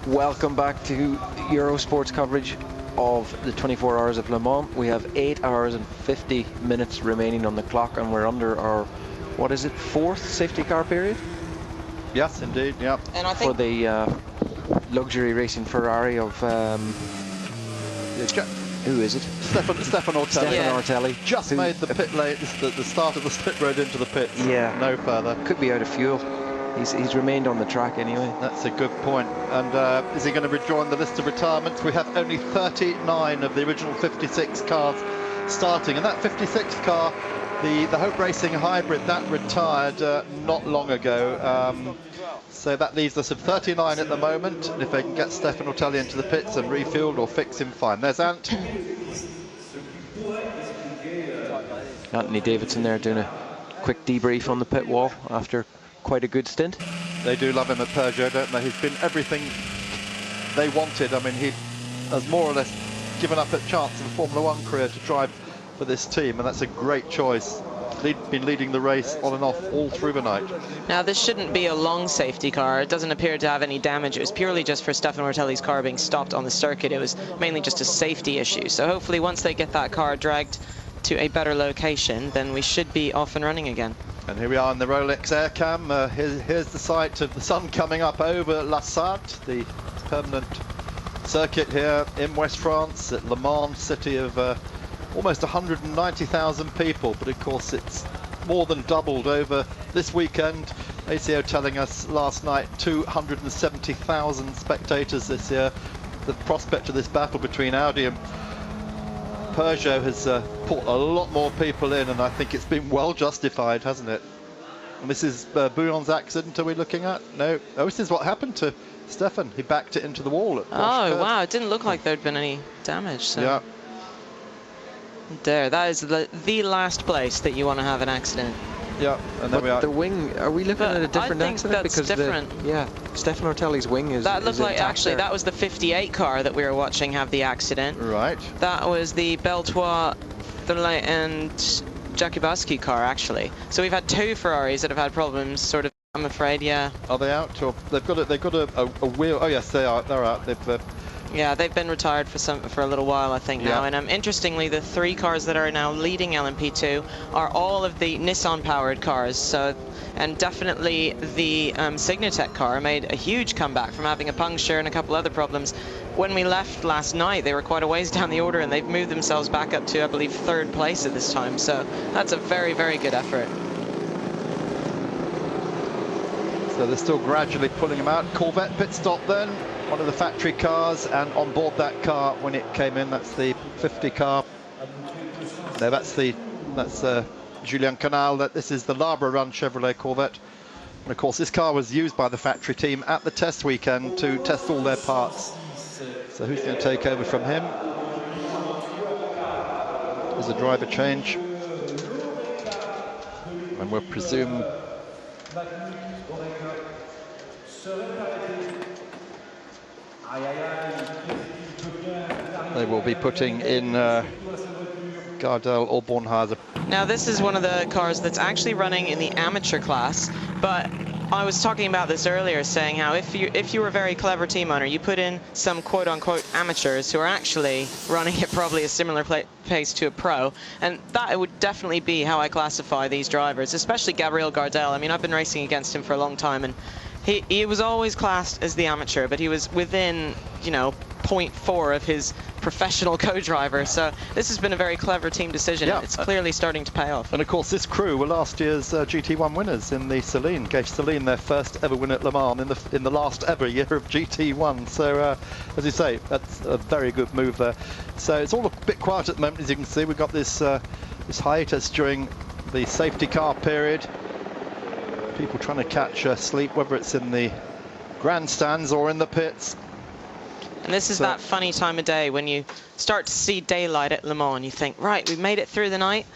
Welcome back to Eurosport's coverage of the 24 hours of Le Mans. We have 8 hours and 50 minutes remaining on the clock, and we're under our, what is it, 4th safety car period? Yes, indeed, yeah. And I think for the luxury racing Ferrari of who is it? Stefan Ortelli. Stefan Ortelli. Just made the pit lane, the start of the pit road into the pits. Yeah. No further. Could be out of fuel. He's remained on the track anyway. That's a good point. And is he going to rejoin the list of retirements? We have only 39 of the original 56 cars starting, and that 56 car, the Hope Racing Hybrid, that retired not long ago. So that leaves us at 39 at the moment, and if they can get Stefan Ortelli into the pits and refueled or fix him, fine. There's Ant. Anthony Davidson there doing a quick debrief on the pit wall after quite a good stint. They do love him at Peugeot, don't they? He's been everything they wanted. I mean, he has more or less given up a chance of a Formula 1 career to drive for this team, and that's a great choice. Been leading the race on and off all through the night. now this shouldn't be a long safety car. It doesn't appear to have any damage. It was purely just for Stefan Ortelli's car being stopped on the circuit. It was mainly just a safety issue. So hopefully once they get that car dragged to a better location, then we should be off and running again. And here we are in the Rolex Air Cam. Here's the sight of the sun coming up over La Sarthe, the permanent circuit here in West France at Le Mans, city of almost 190,000 people, but of course it's more than doubled over this weekend. ACO telling us last night 270,000 spectators this year. The prospect of this battle between Audi and Peugeot has brought a lot more people in, and I think it's been well justified, hasn't it? And this is Bouillon's accident, are we looking at? No. Oh, this is what happened to Stefan. He backed it into the wall at Porsche curve. Wow, it didn't look like there'd been any damage. So. Yeah. There, that is the last place that you want to have an accident. Yeah, and there we are. The wing, are we looking at a different I think accident? that's because different. Stefan Ortelli's wing is. That looked like, intact actually, there. that was the 58 car that we were watching have the accident. Right. That was the Beltois and Jakubowski car, actually. So we've had 2 Ferraris that have had problems, sort of, I'm afraid, yeah. Are they out? Or they've got a wheel. Oh yes, they are. They're out. They've Yeah, they've been retired for a little while, I think, now. And interestingly, the 3 cars that are now leading LMP2 are all of the Nissan-powered cars. So, and definitely the Signatech car made a huge comeback from having a puncture and a couple other problems. When we left last night, they were quite a ways down the order, and they've moved themselves back up to, I believe, 3rd place at this time. So that's a very, very good effort. So they're still gradually pulling them out. Corvette pit stop then, one of the factory cars, and on board that car when it came in, that's the 50 car. No, that's Julien Canal. This is the Labra Run Chevrolet Corvette. And of course, this car was used by the factory team at the test weekend to test all their parts. So who's going to take over from him? There's a driver change. And we'll presume they will be putting in Gardel or Bornhauser. Now this is one of the cars that's actually running in the amateur class, but I was talking about this earlier, saying how if you were a very clever team owner, you put in some quote-unquote amateurs who are actually running at probably a similar pace to a pro, and that would definitely be how I classify these drivers, especially Gabriel Gardel. I mean, I've been racing against him for a long time, and he was always classed as the amateur, but he was within, you know, 0.4 of his professional co-driver. So this has been a very clever team decision. Yeah. It's clearly starting to pay off. And of course, this crew were last year's GT1 winners in the Celine. Gave Celine their first ever win at Le Mans in the last ever year of GT1. So as you say, that's a very good move there. So it's all a bit quiet at the moment, as you can see. We've got this this hiatus during the safety car period. People trying to catch sleep, whether it's in the grandstands or in the pits. And this is that funny time of day when you start to see daylight at Le Mans and you think, right, we've made it through the night,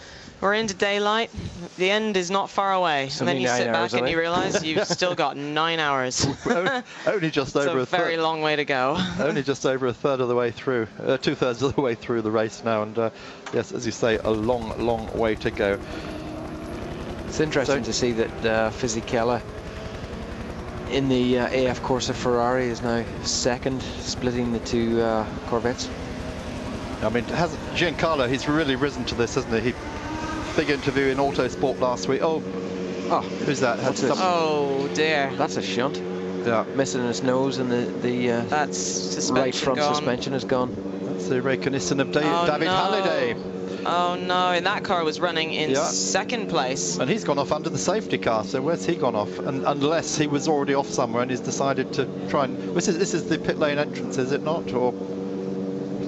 we're into daylight, the end is not far away. And then you sit back and you realize you've still got 9 hours. Only just over a third. It's a very long way to go. Only just over a third of the way through, 2/3 of the way through the race now. And yes, as you say, a long, long way to go. It's interesting to see that Fisichella in the AF Corsa Ferrari is now 2nd, splitting the 2 Corvettes. I mean, Giancarlo, he's really risen to this, hasn't he? Big interview in Autosport last week. Oh, who's that? Oh dear. That's a shunt. Yeah. Missing his nose, and the that's suspension right front gone. Suspension is gone. That's the recognition of David Halliday. Oh no, and that car was running in 2nd place. And he's gone off under the safety car, so where's he gone off? And unless he was already off somewhere and he's decided to try and... This is the pit lane entrance, is it not? Or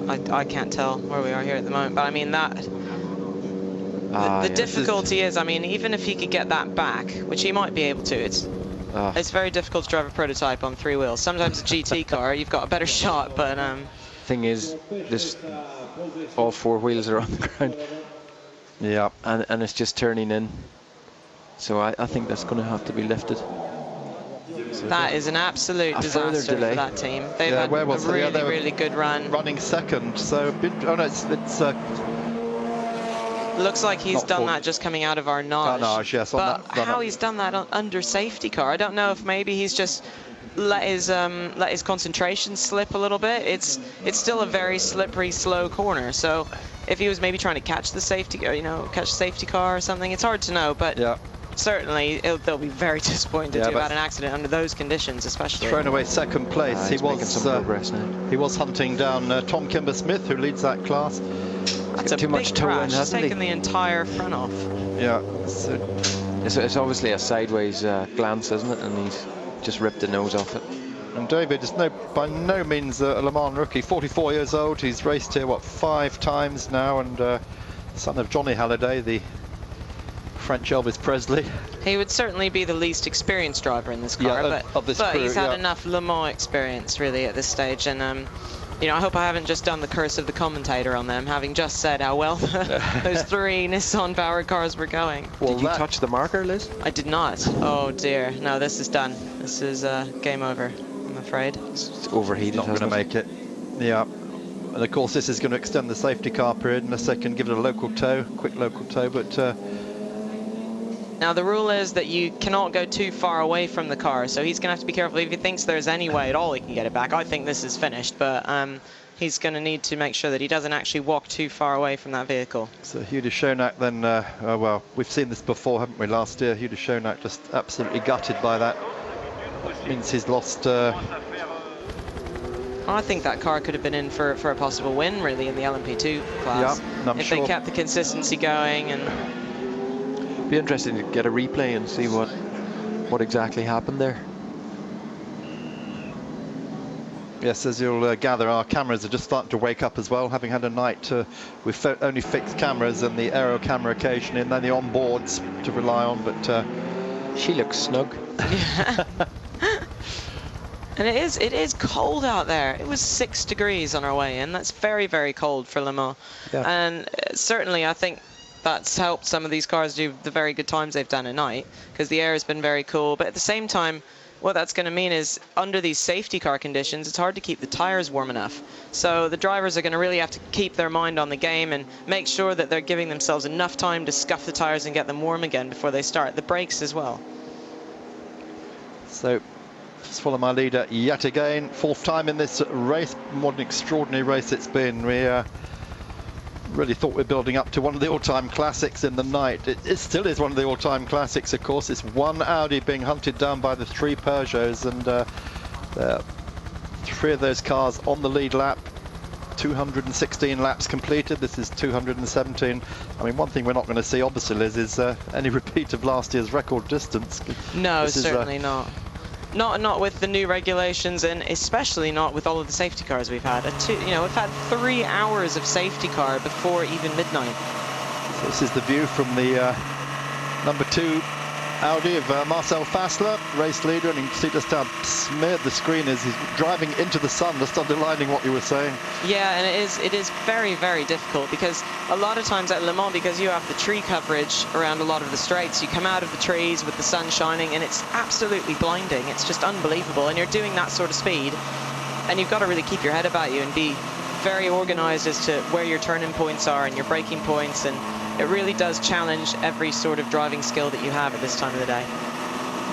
I can't tell where we are here at the moment, but I mean that... the difficulty is, I mean, even if he could get that back, which he might be able to, it's very difficult to drive a prototype on 3 wheels. Sometimes a GT car, you've got a better shot, but... Thing is, all 4 wheels are on the ground. Yeah. And it's just turning in. So I think that's going to have to be lifted. So that is an absolute disaster for that team. They've had a really good run. Running 2nd, so... Oh no, it's looks like he's done that just coming out of Arnage. Yes, but how he's done that under safety car, I don't know if maybe he's just let his concentration slip a little bit. It's still a very slippery, slow corner. So if he was maybe trying to catch the safety, catch the safety car or something, it's hard to know. But certainly they'll be very disappointed to have had an accident under those conditions, especially. Thrown away 2nd place. He's making some progress now. He was hunting down Tom Kimber-Smith, who leads that class. That's too much toe in, hasn't he? He's taken the entire front off. Yeah. It's obviously a sideways glance, isn't it? And he's just ripped the nose off it. And David is by no means a Le Mans rookie. 44 years old. He's raced here 5 times now, and son of Johnny Halliday, the French Elvis Presley. He would certainly be the least experienced driver in this car, but he's had enough Le Mans experience really at this stage, and I hope I haven't just done the curse of the commentator on them, having just said how well those 3 Nissan-powered cars were going. Well, did you touch the marker, Liz? I did not. Oh dear. No, this is done. This is game over, I'm afraid. It's overheated. Not going to make it. Yeah. And of course, this is going to extend the safety car period in a second. Give it a local tow, quick local tow, but Now the rule is that you cannot go too far away from the car, so he's going to have to be careful. If he thinks there's any way at all he can get it back, I think this is finished, but he's going to need to make sure that he doesn't actually walk too far away from that vehicle. So Hugh de Schonack then, well, we've seen this before, haven't we? Last year, Hugh de Schonack just absolutely gutted by that. That means he's lost... I think that car could have been in for a possible win, really, in the LMP2 class. Yeah, if they kept the consistency going. And be interesting to get a replay and see what exactly happened there. Yes, as you'll gather, our cameras are just starting to wake up as well, having had a night with only fixed cameras and the aero camera occasionally, and then the onboards to rely on, but... She looks snug. Yeah. And it is cold out there. It was 6 degrees on our way in. That's very, very cold for Le Mans. Yeah. And certainly I think that's helped some of these cars do the very good times they've done at night, because the air has been very cool. But at the same time, what that's going to mean is under these safety car conditions, it's hard to keep the tires warm enough. So the drivers are going to really have to keep their mind on the game and make sure that they're giving themselves enough time to scuff the tires and get them warm again before they start. The brakes as well. So let's follow my leader yet again. 4th time in this race. What an extraordinary race it's been. We really thought we're building up to one of the all-time classics in the night. It still is one of the all-time classics, of course. It's one Audi being hunted down by the 3 Peugeots, and 3 of those cars on the lead lap. 216 laps completed. This is 217. I mean, one thing we're not going to see, obviously, Liz, is any repeat of last year's record distance. No, certainly not. Not with the new regulations, and especially not with all of the safety cars we've had. We've had 3 hours of safety car before even midnight. So this is the view from the number 2 Audi of Marcel Fassler, race leader, and you can see just how smeared the screen is. He's driving into the sun, just underlining what you were saying. Yeah, and it is very, very difficult, because a lot of times at Le Mans, because you have the tree coverage around a lot of the straights, you come out of the trees with the sun shining, and it's absolutely blinding. It's just unbelievable, and you're doing that sort of speed, and you've got to really keep your head about you and be very organized as to where your turning points are and your braking points, and it really does challenge every sort of driving skill that you have at this time of the day.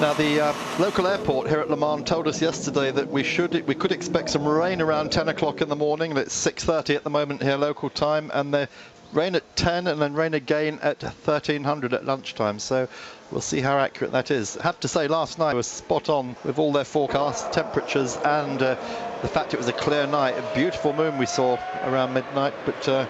Now, the local airport here at Le Mans told us yesterday that we could expect some rain around 10 o'clock in the morning. It's 6:30 at the moment here local time, and the rain at 10 and then rain again at 1300 at lunchtime. So we'll see how accurate that is. I have to say, last night was spot on with all their forecast temperatures and the fact it was a clear night. A beautiful moon we saw around midnight, but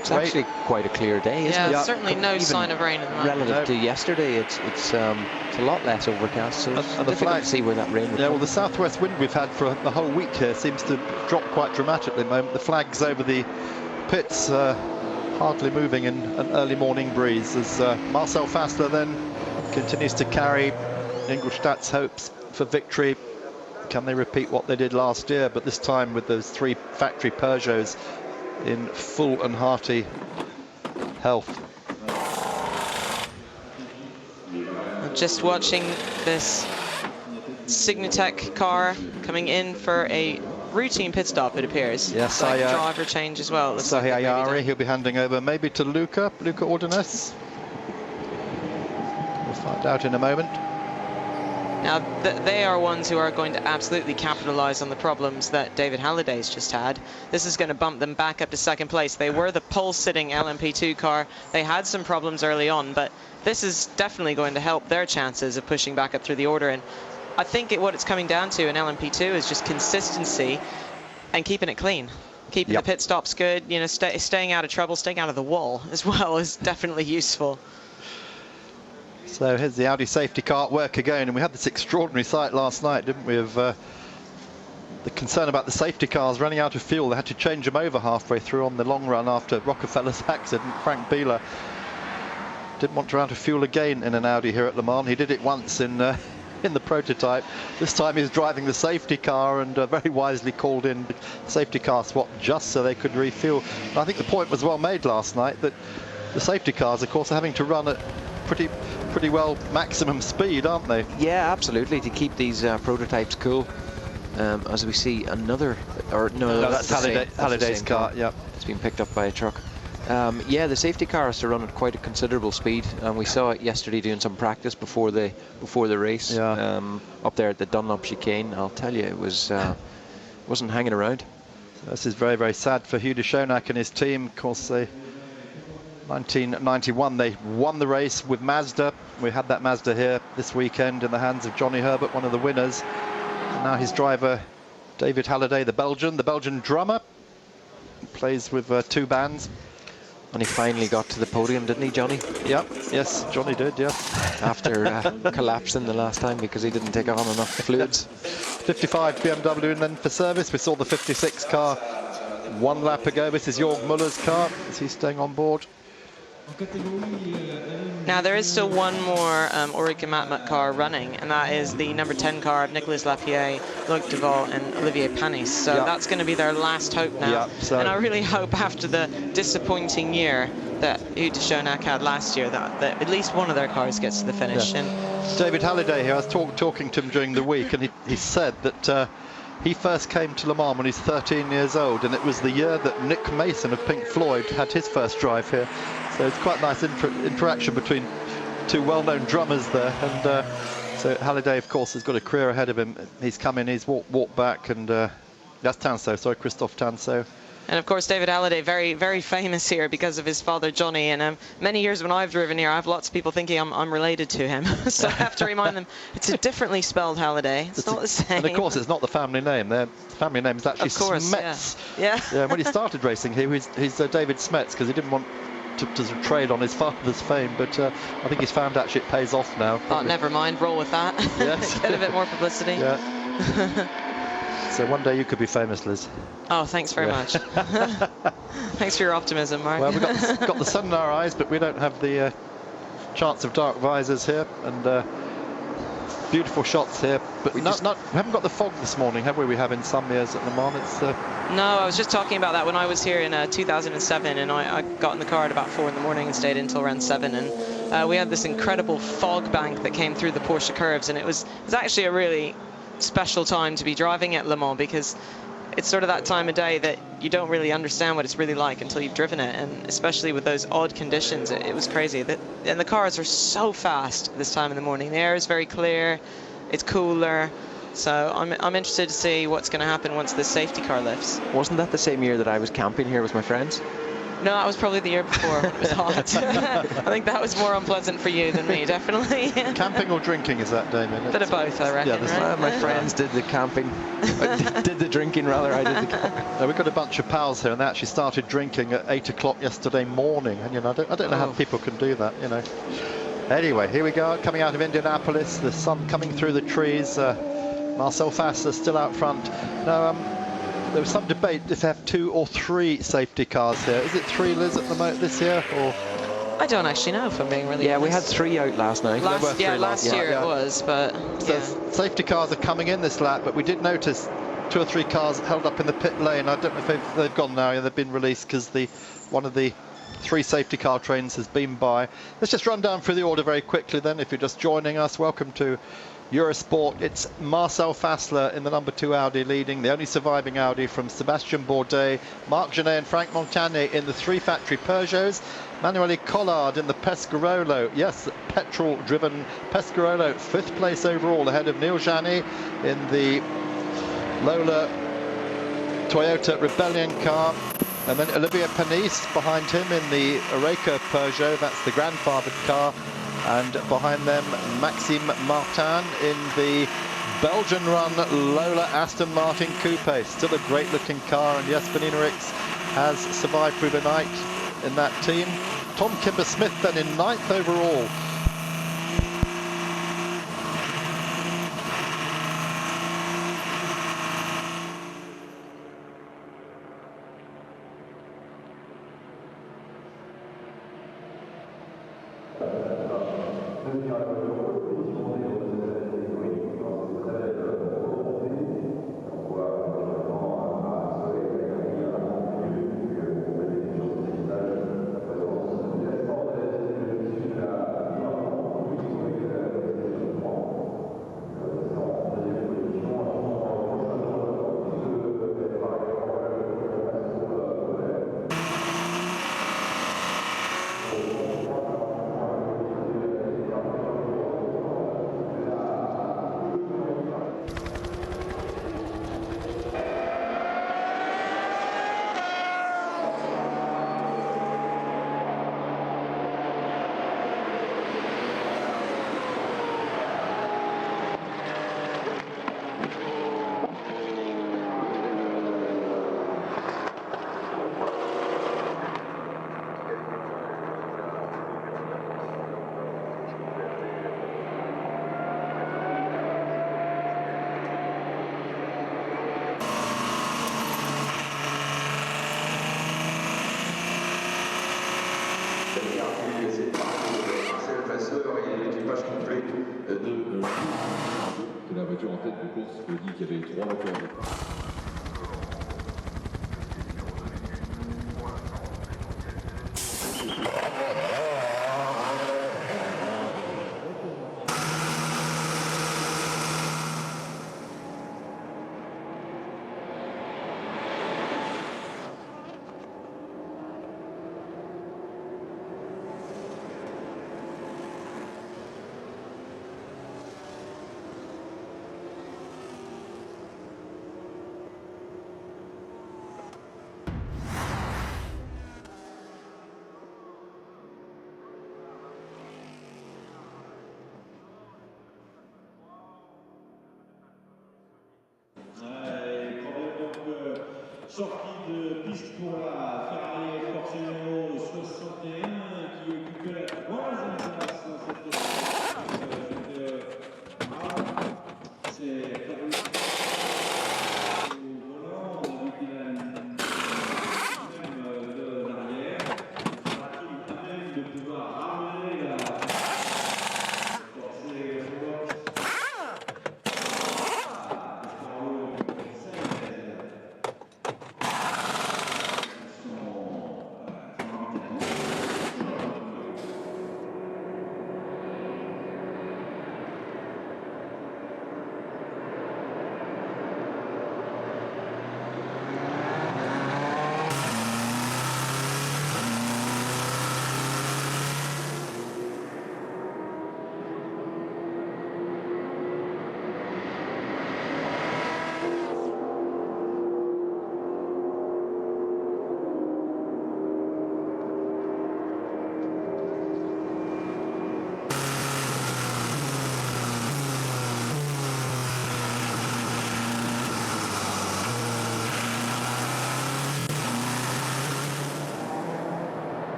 it's actually quite a clear day, isn't it? Yeah, certainly no sign of rain in the moment. Relative to yesterday, it's a lot less overcast, so it's difficult to see where that rain would come. Well, the southwest wind we've had for the whole week here seems to drop quite dramatically at the moment. The flags over the pits hardly moving in an early morning breeze, as Marcel Fassler then continues to carry Ingolstadt's hopes for victory. Can they repeat what they did last year, but this time with those 3 factory Peugeots in full and hearty health? Just watching this Signatech car coming in for a routine pit stop, it appears. Yes, like driver change as well. Sahi Ayari, he'll be handing over maybe to Luca Ordonez. We'll find out in a moment. Now, they are ones who are going to absolutely capitalize on the problems that David Halliday's just had. This is going to bump them back up to 2nd place. They were the pole-sitting LMP2 car. They had some problems early on, but this is definitely going to help their chances of pushing back up through the order. And I think what it's coming down to in LMP2 is just consistency and keeping it clean. Keeping the pit stops good, staying out of trouble, staying out of the wall as well is definitely useful. So here's the Audi safety car at work again, and we had this extraordinary sight last night, didn't we, of the concern about the safety cars running out of fuel. They had to change them over halfway through on the long run after Rockefeller's accident. Frank Bieler didn't want to run out of fuel again in an Audi here at Le Mans. He did it once in the prototype. This time he's driving the safety car and very wisely called in the safety car swap just so they could refuel. And I think the point was well made last night that the safety cars, of course, are having to run at pretty well maximum speed, aren't they? Yeah, absolutely, to keep these prototypes cool. As we see another, or no, that's Halliday's car. Yeah, it's been picked up by a truck. Yeah, the safety car has to run at quite a considerable speed, and we saw it yesterday doing some practice before the race up there at the Dunlop chicane. I'll tell you, it was wasn't hanging around. This is very, very sad for Hugh de Schonack and his team. Of course, 1991 they won the race with Mazda. We had that Mazda here this weekend in the hands of Johnny Herbert, one of the winners. And now his driver, David Halliday, the Belgian drummer, plays with 2 bands. And he finally got to the podium, didn't he, Johnny? Yep, yes, Johnny did, yes. After collapsing the last time because he didn't take on enough fluids. 55 BMW and then for service. We saw the 56 car 1 lap ago. This is Jörg Muller's car. Is he staying on board? Now there is still one more Ulrike Matmat car running, and that is the number 10 car of Nicolas Lapierre, Loic Duval and Olivier Panis. So that's going to be their last hope now. And I really hope after the disappointing year that Hugh de Schonack had last year that at least one of their cars gets to the finish. And David Halliday here, I was talking to him during the week, and he said that he first came to Le Mans when he's 13 years old, and it was the year that Nick Mason of Pink Floyd had his first drive here. So it's quite a nice interaction between 2 well-known drummers there. And so Halliday, of course, has got a career ahead of him. He's come in, he's walked back, and that's Tanso, sorry, Christophe Tanso. And of course, David Halliday, very, very famous here because of his father, Johnny. And many years when I've driven here, I have lots of people thinking I'm related to him. So I have to remind them, it's a differently spelled Halliday. It's not the same. And of course, it's not the family name. Their family name is actually Smets. Yeah. When he started racing here, he's David Smets because he didn't want to trade on his father's fame, but I think he's found actually it pays off now. Oh, never mind, roll with that. Yes. Get a bit more publicity. Yeah. So one day you could be famous, Liz. Oh, thanks very much. Thanks for your optimism, Mark. Well, we've got the sun in our eyes, but we don't have the chance of dark visors here, and beautiful shots here. But we haven't got the fog this morning, have we? We have in some years at Le Mans. It's No, I was just talking about that when I was here in 2007, and I got in the car at about 4 in the morning and stayed until around 7, and we had this incredible fog bank that came through the Porsche curves, and it was actually a really special time to be driving at Le Mans, because it's sort of that time of day that you don't really understand what it's really like until you've driven it, and especially with those odd conditions, it was crazy. And the cars are so fast this time in the morning. The air is very clear, it's cooler, so I'm interested to see what's going to happen once the safety car lifts. Wasn't that the same year that I was camping here with my friends? No, that was probably the year before. It was hot. I think that was more unpleasant for you than me, definitely. Camping or drinking, is that, Damien? Bit of both, I reckon. Yeah, right? My friends did the camping. did the drinking, rather. I did the camping. Now, we've got a bunch of pals here, and they actually started drinking at 8 o'clock yesterday morning. And, I don't know how people can do that, Anyway, here we go, coming out of Indianapolis. The sun coming through the trees. Marcel Fassler still out front. Now, there was some debate if they have 2 or 3 safety cars here. Is it 3, Liz, at the moment this year? Or I don't actually know, if I'm being really honest. We had 3 out last night. Last year it was, but so safety cars are coming in this lap, but we did notice 2 or 3 cars held up in the pit lane. I don't know if they've gone now. They've been released because one of the 3 safety car trains has been by. Let's just run down through the order very quickly then, if you're just joining us. Welcome to Eurosport. It's Marcel Fassler in the number 2 Audi leading, the only surviving Audi from Sébastien Bourdais, Marc Genet and Frank Montagny in the 3 factory Peugeots, Manuel Collard in the Pescarolo, yes, petrol-driven Pescarolo, 5th place overall ahead of Neil Jani in the Lola Toyota Rebellion car, and then Olivier Panis behind him in the Oreca Peugeot, that's the grandfathered car. And behind them, Maxime Martin in the Belgian-run Lola Aston Martin Coupe. Still a great-looking car, and yes, Benina Ricks has survived through the night in that team. Tom Kimber-Smith then in 9th overall. que la voiture en tête de course me dit qu'il y avait 3 voitures en tête. Sortie de piste pour la Ferrari Corse numéro 61 qui occupe la 3e place dans cette course. C'est Ferrari au volant, depuis de l'arrière. Sera-t-il à même de pouvoir ramener la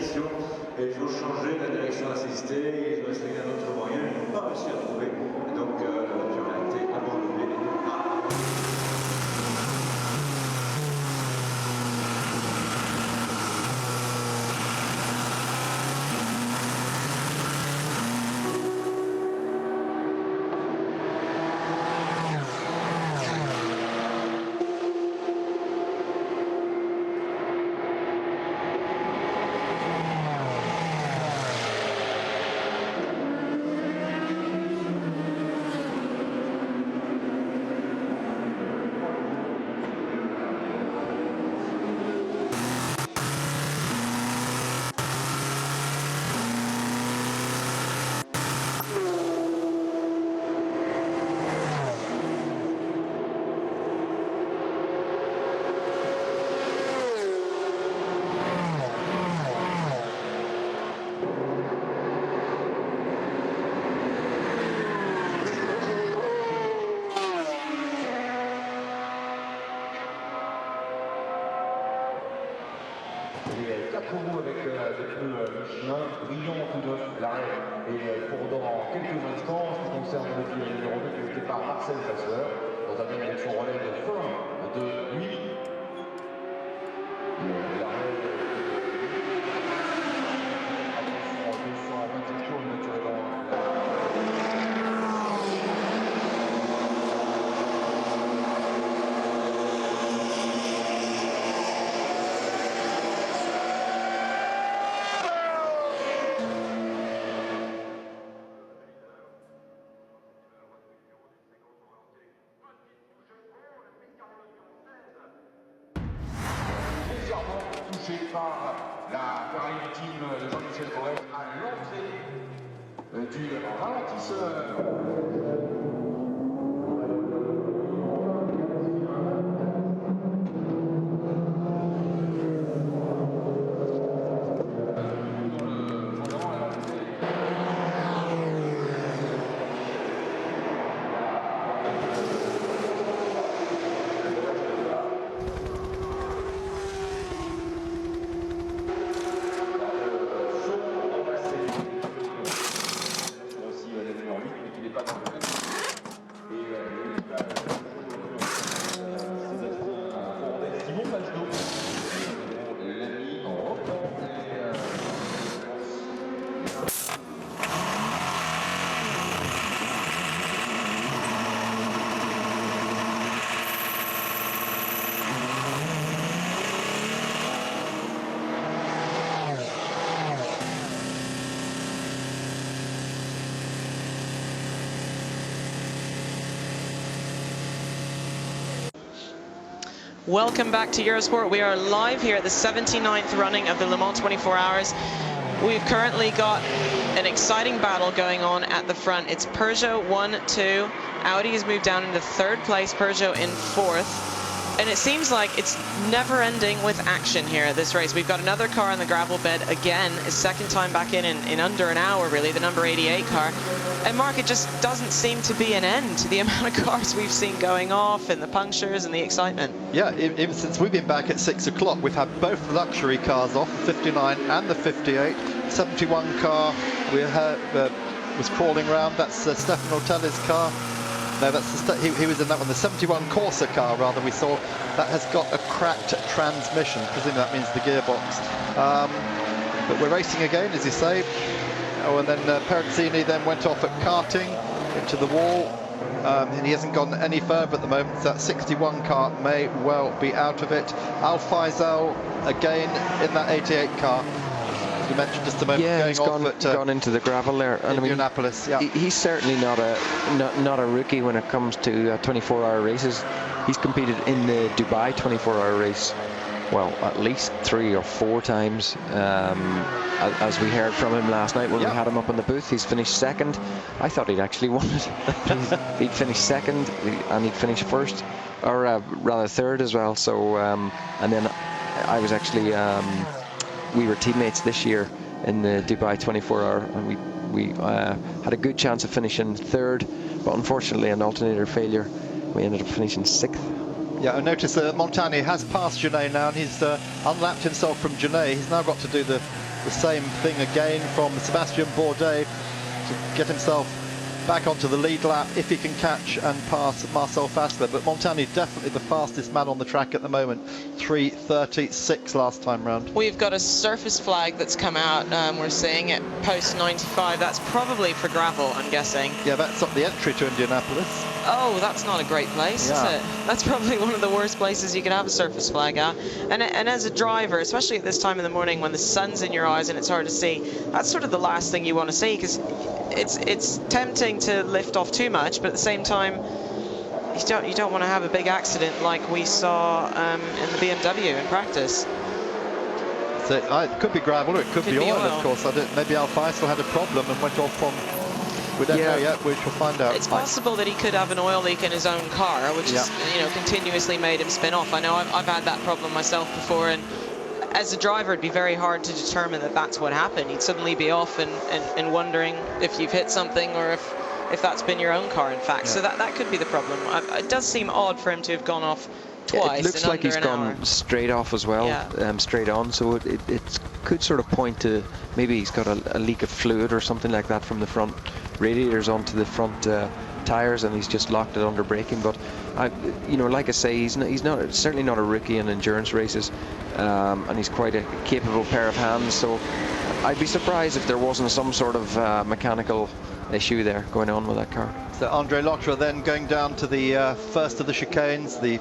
qualification et ils ont changé la direction assistée, ils ont essayé un autre moyen, ils n'ont pas réussi à trouver. Donc la voiture a été abandonnée. Les 4 roues avec des pneus Michelin brillants tout neufs, l'arrêt est pour dans quelques instants. En ce qui concerne le pilote numéro 2 qui était par Marcel Fasseur, entamé avec son relais de fin de nuit. L'arrêt à 228 km naturellement. Touché par la Ferrari ultime de Jean-Michel Boët à l'entrée du ralentisseur. Welcome back to Eurosport. We are live here at the 79th running of the Le Mans 24 Hours. We've currently got an exciting battle going on at the front. It's Peugeot 1-2. Audi has moved down into third place, Peugeot in fourth. And it seems like it's never ending with action here at this race. We've got another car on the gravel bed again, his second time back in under an hour, really, the number 88 car. And Mark, it just doesn't seem to be an end to the amount of cars we've seen going off and the punctures and the excitement. Yeah, even since we've been back at 6 o'clock, we've had both luxury cars off, the 59 and the 58. 71 car we had, was crawling around. That's Stefano Telli's car. No, that's he was in that one. The 71 Corsa car, rather, we saw that has got a cracked transmission. Presumably that means the gearbox. But we're racing again, as you say. Oh, and then Perezzini then went off at karting into the wall. And he hasn't gone any further at the moment. So that 61 car may well be out of it. Al Faisal again in that 88 car. You mentioned just a moment yeah, going he's off gone into the gravel there. And Indianapolis. I mean, he's certainly not a rookie when it comes to 24-hour races. He's competed in the Dubai 24-hour race, well, at least 3 or 4 times. As we heard from him last night when we had him up in the booth, he's finished second. I thought he'd actually won it. He'd finished second and he'd finished first, or rather third as well. So, and then I was actually. We were teammates this year in the Dubai 24-hour, and we had a good chance of finishing third, but unfortunately an alternator failure, we ended up finishing 6th. Yeah, I notice Montani has passed Genet now, and he's unlapped himself from Genet. He's now got to do the the same thing again from Sébastien Bourdais to get himself back onto the lead lap if he can catch and pass Marcel Fassler. But Montani definitely the fastest man on the track at the moment, 3:36 last time round. We've got a surface flag that's come out. We're seeing it post 95. That's probably for gravel, I'm guessing. Yeah, that's up the entry to Indianapolis. Oh, that's not a great place, is it? That's probably one of the worst places you can have a surface flag at. And as a driver, especially at this time in the morning when the sun's in your eyes and it's hard to see, that's sort of the last thing you want to see, because it's tempting to lift off too much, but at the same time, you don't want to have a big accident like we saw in the BMW in practice. So it could be gravel or it could be oil, of course. Maybe Al Faisal had a problem and went off on. We don't know yet, we shall find out. It's possible that he could have an oil leak in his own car, which has, continuously made him spin off. I know I've had that problem myself before, and as a driver, it'd be very hard to determine that that's what happened. You'd suddenly be off and wondering if you've hit something or if that's been your own car, in fact. So that could be the problem. It does seem odd for him to have gone off twice. It looks like he's gone straight off as well, straight on. So it could sort of point to maybe he's got a leak of fluid or something like that from the front radiators onto the front tires, and he's just locked it under braking. But like I say, he's certainly not a rookie in endurance races, and he's quite a capable pair of hands. So I'd be surprised if there wasn't some sort of mechanical issue there going on with that car. So André Lotre then going down to the first of the chicanes, the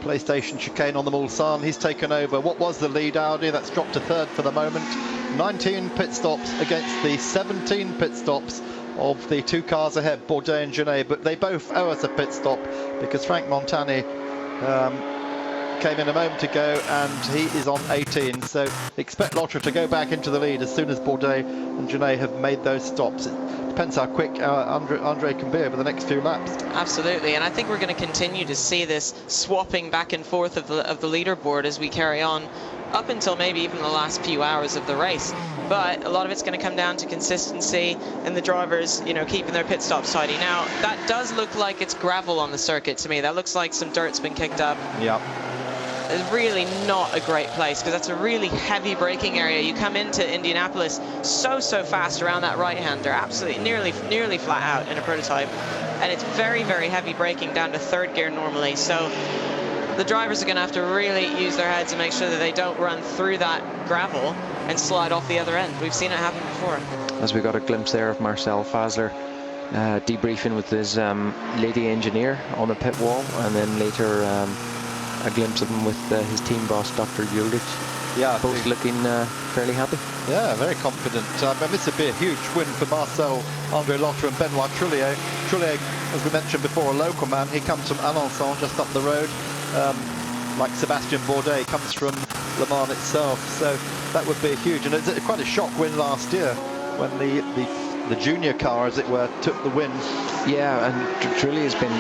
PlayStation chicane on the Mulsanne. He's taken over what was the lead Audi. That's dropped to third for the moment. 19 pit stops against the 17 pit stops of the two cars ahead, Bourdais and Genet, but they both owe us a pit stop because Frank Montani came in a moment ago and he is on 18, so expect Lotre to go back into the lead as soon as Bourdais and Genet have made those stops. It depends how quick André can be over the next few laps. Absolutely, and I think we're going to continue to see this swapping back and forth of the leaderboard as we carry on up until maybe even the last few hours of the race. But a lot of it's going to come down to consistency and the drivers, keeping their pit stops tidy. Now, that does look like it's gravel on the circuit to me. That looks like some dirt's been kicked up. Yeah. It's really not a great place because that's a really heavy braking area. You come into Indianapolis so fast around that right-hander, absolutely nearly flat out in a prototype, and it's very, very heavy braking down to third gear normally. So the drivers are going to have to really use their heads and make sure that they don't run through that gravel and slide off the other end. We've seen it happen before. As we got a glimpse there of Marcel Fassler debriefing with his lady engineer on the pit wall, and then later a glimpse of him with his team boss, Dr. Ulrich. Yeah, both looking fairly happy. Yeah, very confident. This would be a huge win for Marcel, André Lotre and Benoit Trullier. Trullier, as we mentioned before, a local man. He comes from Alençon, just up the road. Like Sébastien Bourdais, comes from Le Mans itself. So that would be huge. And it's quite a shock win last year when the junior car, as it were, took the win. Yeah, and Trullier has been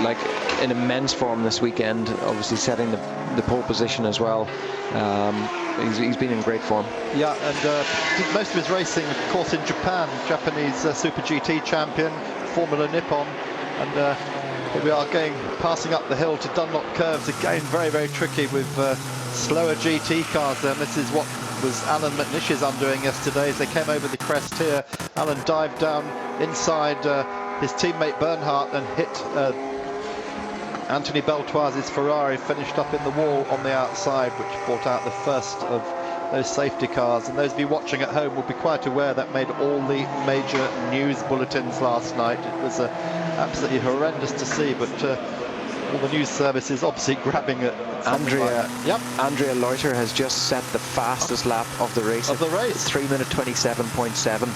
like in immense form this weekend, obviously setting the pole position as well. He's been in great form. Yeah, and did most of his racing, of course, in Japan. Japanese Super GT champion, Formula Nippon, and here we are passing up the hill to Dunlop curves again. Very, very tricky with slower GT cars. Then this is what was Alan McNish's undoing yesterday as they came over the crest here. Alan dived down inside his teammate Bernhardt and hit Anthony Beltoise's Ferrari, finished up in the wall on the outside, which brought out the first of those safety cars. And those of you watching at home will be quite aware that made all the major news bulletins last night. It was absolutely horrendous to see, but all the news services obviously grabbing it. Andrea Loiter has just set the fastest lap of the race. 3:27.7.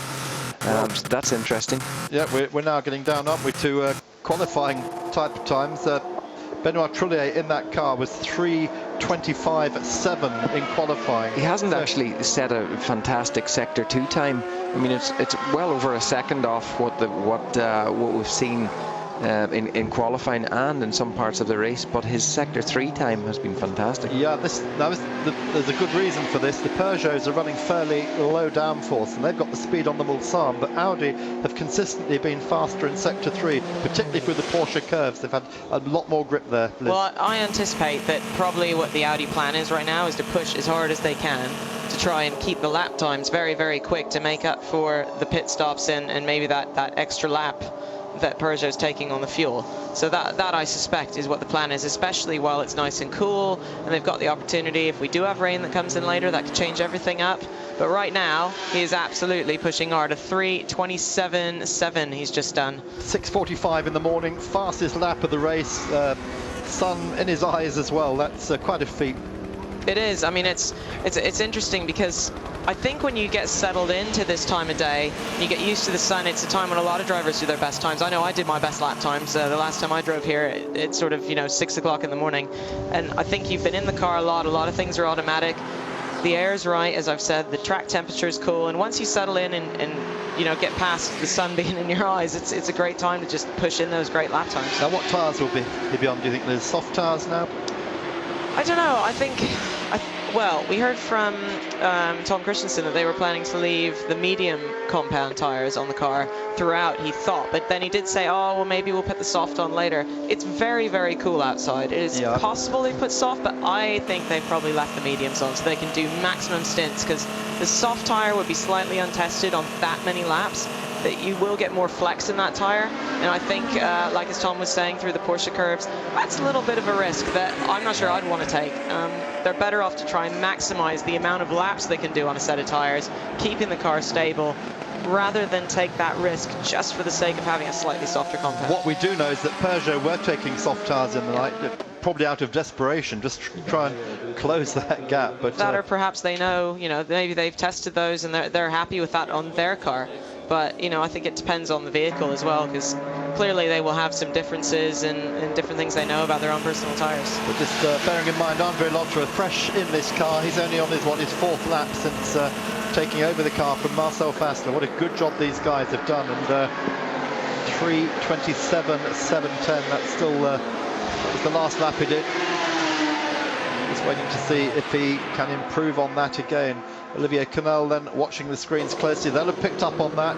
So that's interesting. Yeah, we're now getting down, aren't we, to qualifying type of times. Benoit Trullier in that car was 3:25.7 in qualifying. He hasn't actually set a fantastic Sector 2 time. I mean, it's well over a second off what we've seen in qualifying and in some parts of the race, but his Sector 3 time has been fantastic. Yeah, there's a good reason for this. The Peugeots are running fairly low downforce, and they've got the speed on the Mulsanne, but Audi have consistently been faster in Sector 3, particularly through the Porsche curves. They've had a lot more grip there, Liz. Well, I anticipate that probably what the Audi plan is right now is to push as hard as they can to try and keep the lap times very, very quick to make up for the pit stops and maybe that extra lap that Peugeot's taking on the fuel. So that I suspect is what the plan is, especially while it's nice and cool and they've got the opportunity. If we do have rain that comes in later, that could change everything up. But right now, he is absolutely pushing hard. A 3:27.7 he's just done. 6:45 in the morning, fastest lap of the race. Sun in his eyes as well. That's quite a feat. It is. I mean, it's interesting because I think when you get settled into this time of day, you get used to the sun. It's a time when a lot of drivers do their best times. I know I did my best lap times. The last time I drove here, it's sort of, 6 o'clock in the morning. And I think you've been in the car a lot of things are automatic. The air's right, as I've said, the track temperature is cool. And once you settle in and get past the sun being in your eyes, it's a great time to just push in those great lap times. Now, what tyres will he be on? Do you think there's soft tyres now? I don't know. I think, well, we heard from Tom Christensen that they were planning to leave the medium compound tyres on the car throughout, he thought. But then he did say, oh, well, maybe we'll put the soft on later. It's very, very cool outside. It is possible they put soft, but I think they probably left the mediums on so they can do maximum stints, because the soft tyre would be slightly untested on that many laps. That you will get more flex in that tyre, and I think, like as Tom was saying, through the Porsche curves, that's a little bit of a risk that I'm not sure I'd want to take. They're better off to try and maximize the amount of laps they can do on a set of tyres, keeping the car stable, rather than take that risk just for the sake of having a slightly softer compound. What we do know is that Peugeot were taking soft tyres in the night, probably out of desperation, just to try and close that gap. But that, or perhaps they know, maybe they've tested those and they're happy with that on their car. But, I think it depends on the vehicle as well, because clearly they will have some differences and different things they know about their own personal tyres. But just bearing in mind, Andre Lotterer fresh in this car. He's only on his fourth lap since taking over the car from Marcel Fassler. What a good job these guys have done. And 3:27.710, that's still that was the last lap he did. Just waiting to see if he can improve on that again. Olivier Canal then watching the screens closely. They'll have picked up on that.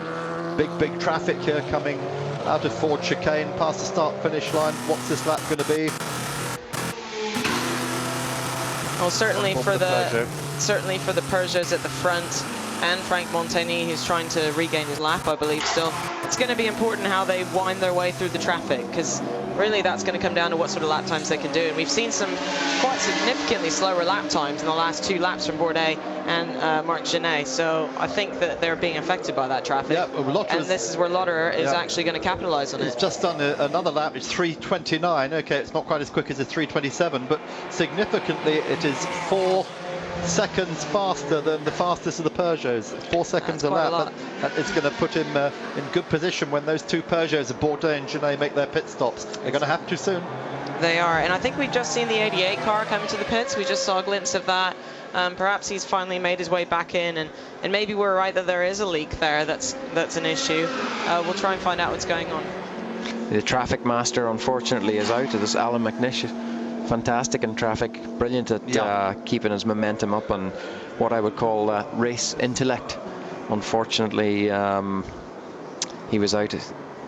Big traffic here coming out of Ford chicane past the start-finish line. What's this lap going to be? Well, certainly for the Peugeots at the front, and Frank Montagny, who's trying to regain his lap, I believe, still. It's going to be important how they wind their way through the traffic, because really that's going to come down to what sort of lap times they can do. And we've seen some quite significantly slower lap times in the last 2 laps from Bourdais and Marc Genet. So I think that they're being affected by that traffic. Yeah, well, and this is where Lotterer is actually going to capitalize on it. He's just done another lap. It's 3:29. Okay, it's not quite as quick as a 3:27, but significantly it is 4 seconds faster than the fastest of the Peugeots. 4 seconds a lap. That is going to put him in good position when those 2 Peugeots, Bourdais and Genet, make their pit stops. They're going to have to soon. They are, and I think we've just seen the 88 car come to the pits. We just saw a glimpse of that. Perhaps he's finally made his way back in, and maybe we're right that there is a leak there. That's an issue. We'll try and find out what's going on. The traffic master, unfortunately, is out. It is Alan McNish. Fantastic in traffic, brilliant at keeping his momentum up, and what I would call race intellect. Unfortunately, he was out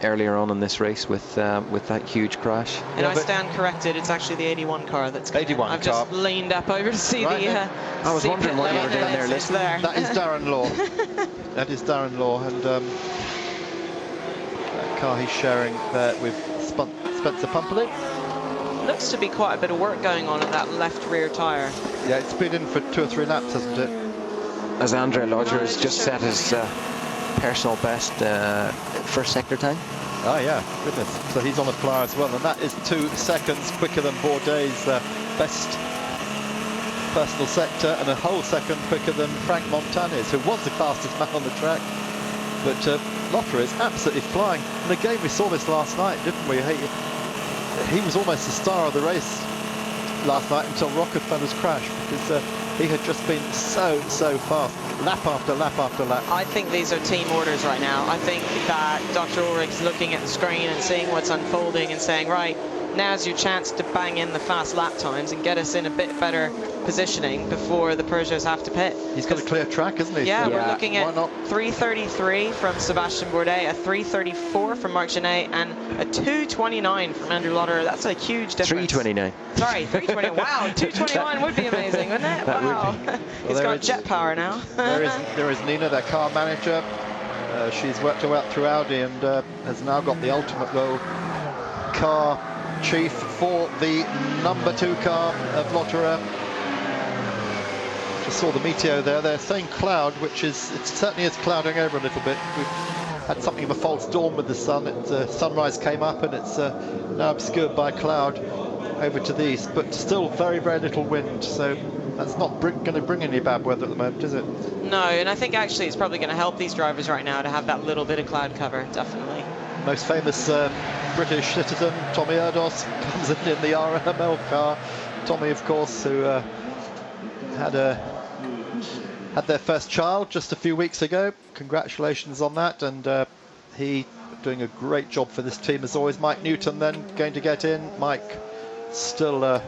earlier on in this race with that huge crash. And I stand corrected, it's actually the 81 car that's going. 81 I've car. just leaned up over to see right, the I was wondering what you were doing there, listening. That is Darren Law. That is Darren Law, and that car he's sharing there with Spencer Pumpelly. Looks to be quite a bit of work going on in that left rear tyre. Yeah, it's been in for 2 or 3 laps, hasn't it? As Andre Lotterer has just set his personal best first sector time. Oh yeah, goodness. So he's on the flyer as well, and that is 2 seconds quicker than Bourdais' best personal sector, and a whole second quicker than Frank Montagny's, who was the fastest man on the track. But Lotterer is absolutely flying. And again, we saw this last night, didn't we? He was almost the star of the race last night until Rockefeller's crash, because He had just been so fast, lap after lap after lap. I think these are team orders right now. I think that Dr. Ulrich's looking at the screen and seeing what's unfolding and saying, right, now's your chance to bang in the fast lap times and get us in a bit better positioning before the Peugeots have to pit. He's got a clear track, isn't he? Yeah, so we're looking at 3:33 from Sebastian Bourdais, a 3:34 from Marc Genet, and a 2:29 from Andrew Lotterer. That's a huge difference. 3:29. Sorry, 3:29. Wow, 2:21 would be amazing, wouldn't it? Wow. He's got jet power now. there is Nina, their car manager. She's worked her way up through Audi and has now got the ultimate role. Car chief for the number 2 car of Lotterer. Just saw the Meteo there. They're saying cloud, which is, it certainly is clouding over a little bit. We've had something of a false dawn with the sun. Sunrise came up and it's now obscured by cloud over to the east, but still very little wind. So that's not going to bring any bad weather at the moment, is it? No, and I think actually it's probably going to help these drivers right now to have that little bit of cloud cover, definitely. Most famous British citizen, Tommy Erdos, comes in the RML car. Tommy, of course, who had their first child just a few weeks ago. Congratulations on that, and he doing a great job for this team as always. Mike Newton then going to get in. Mike still, I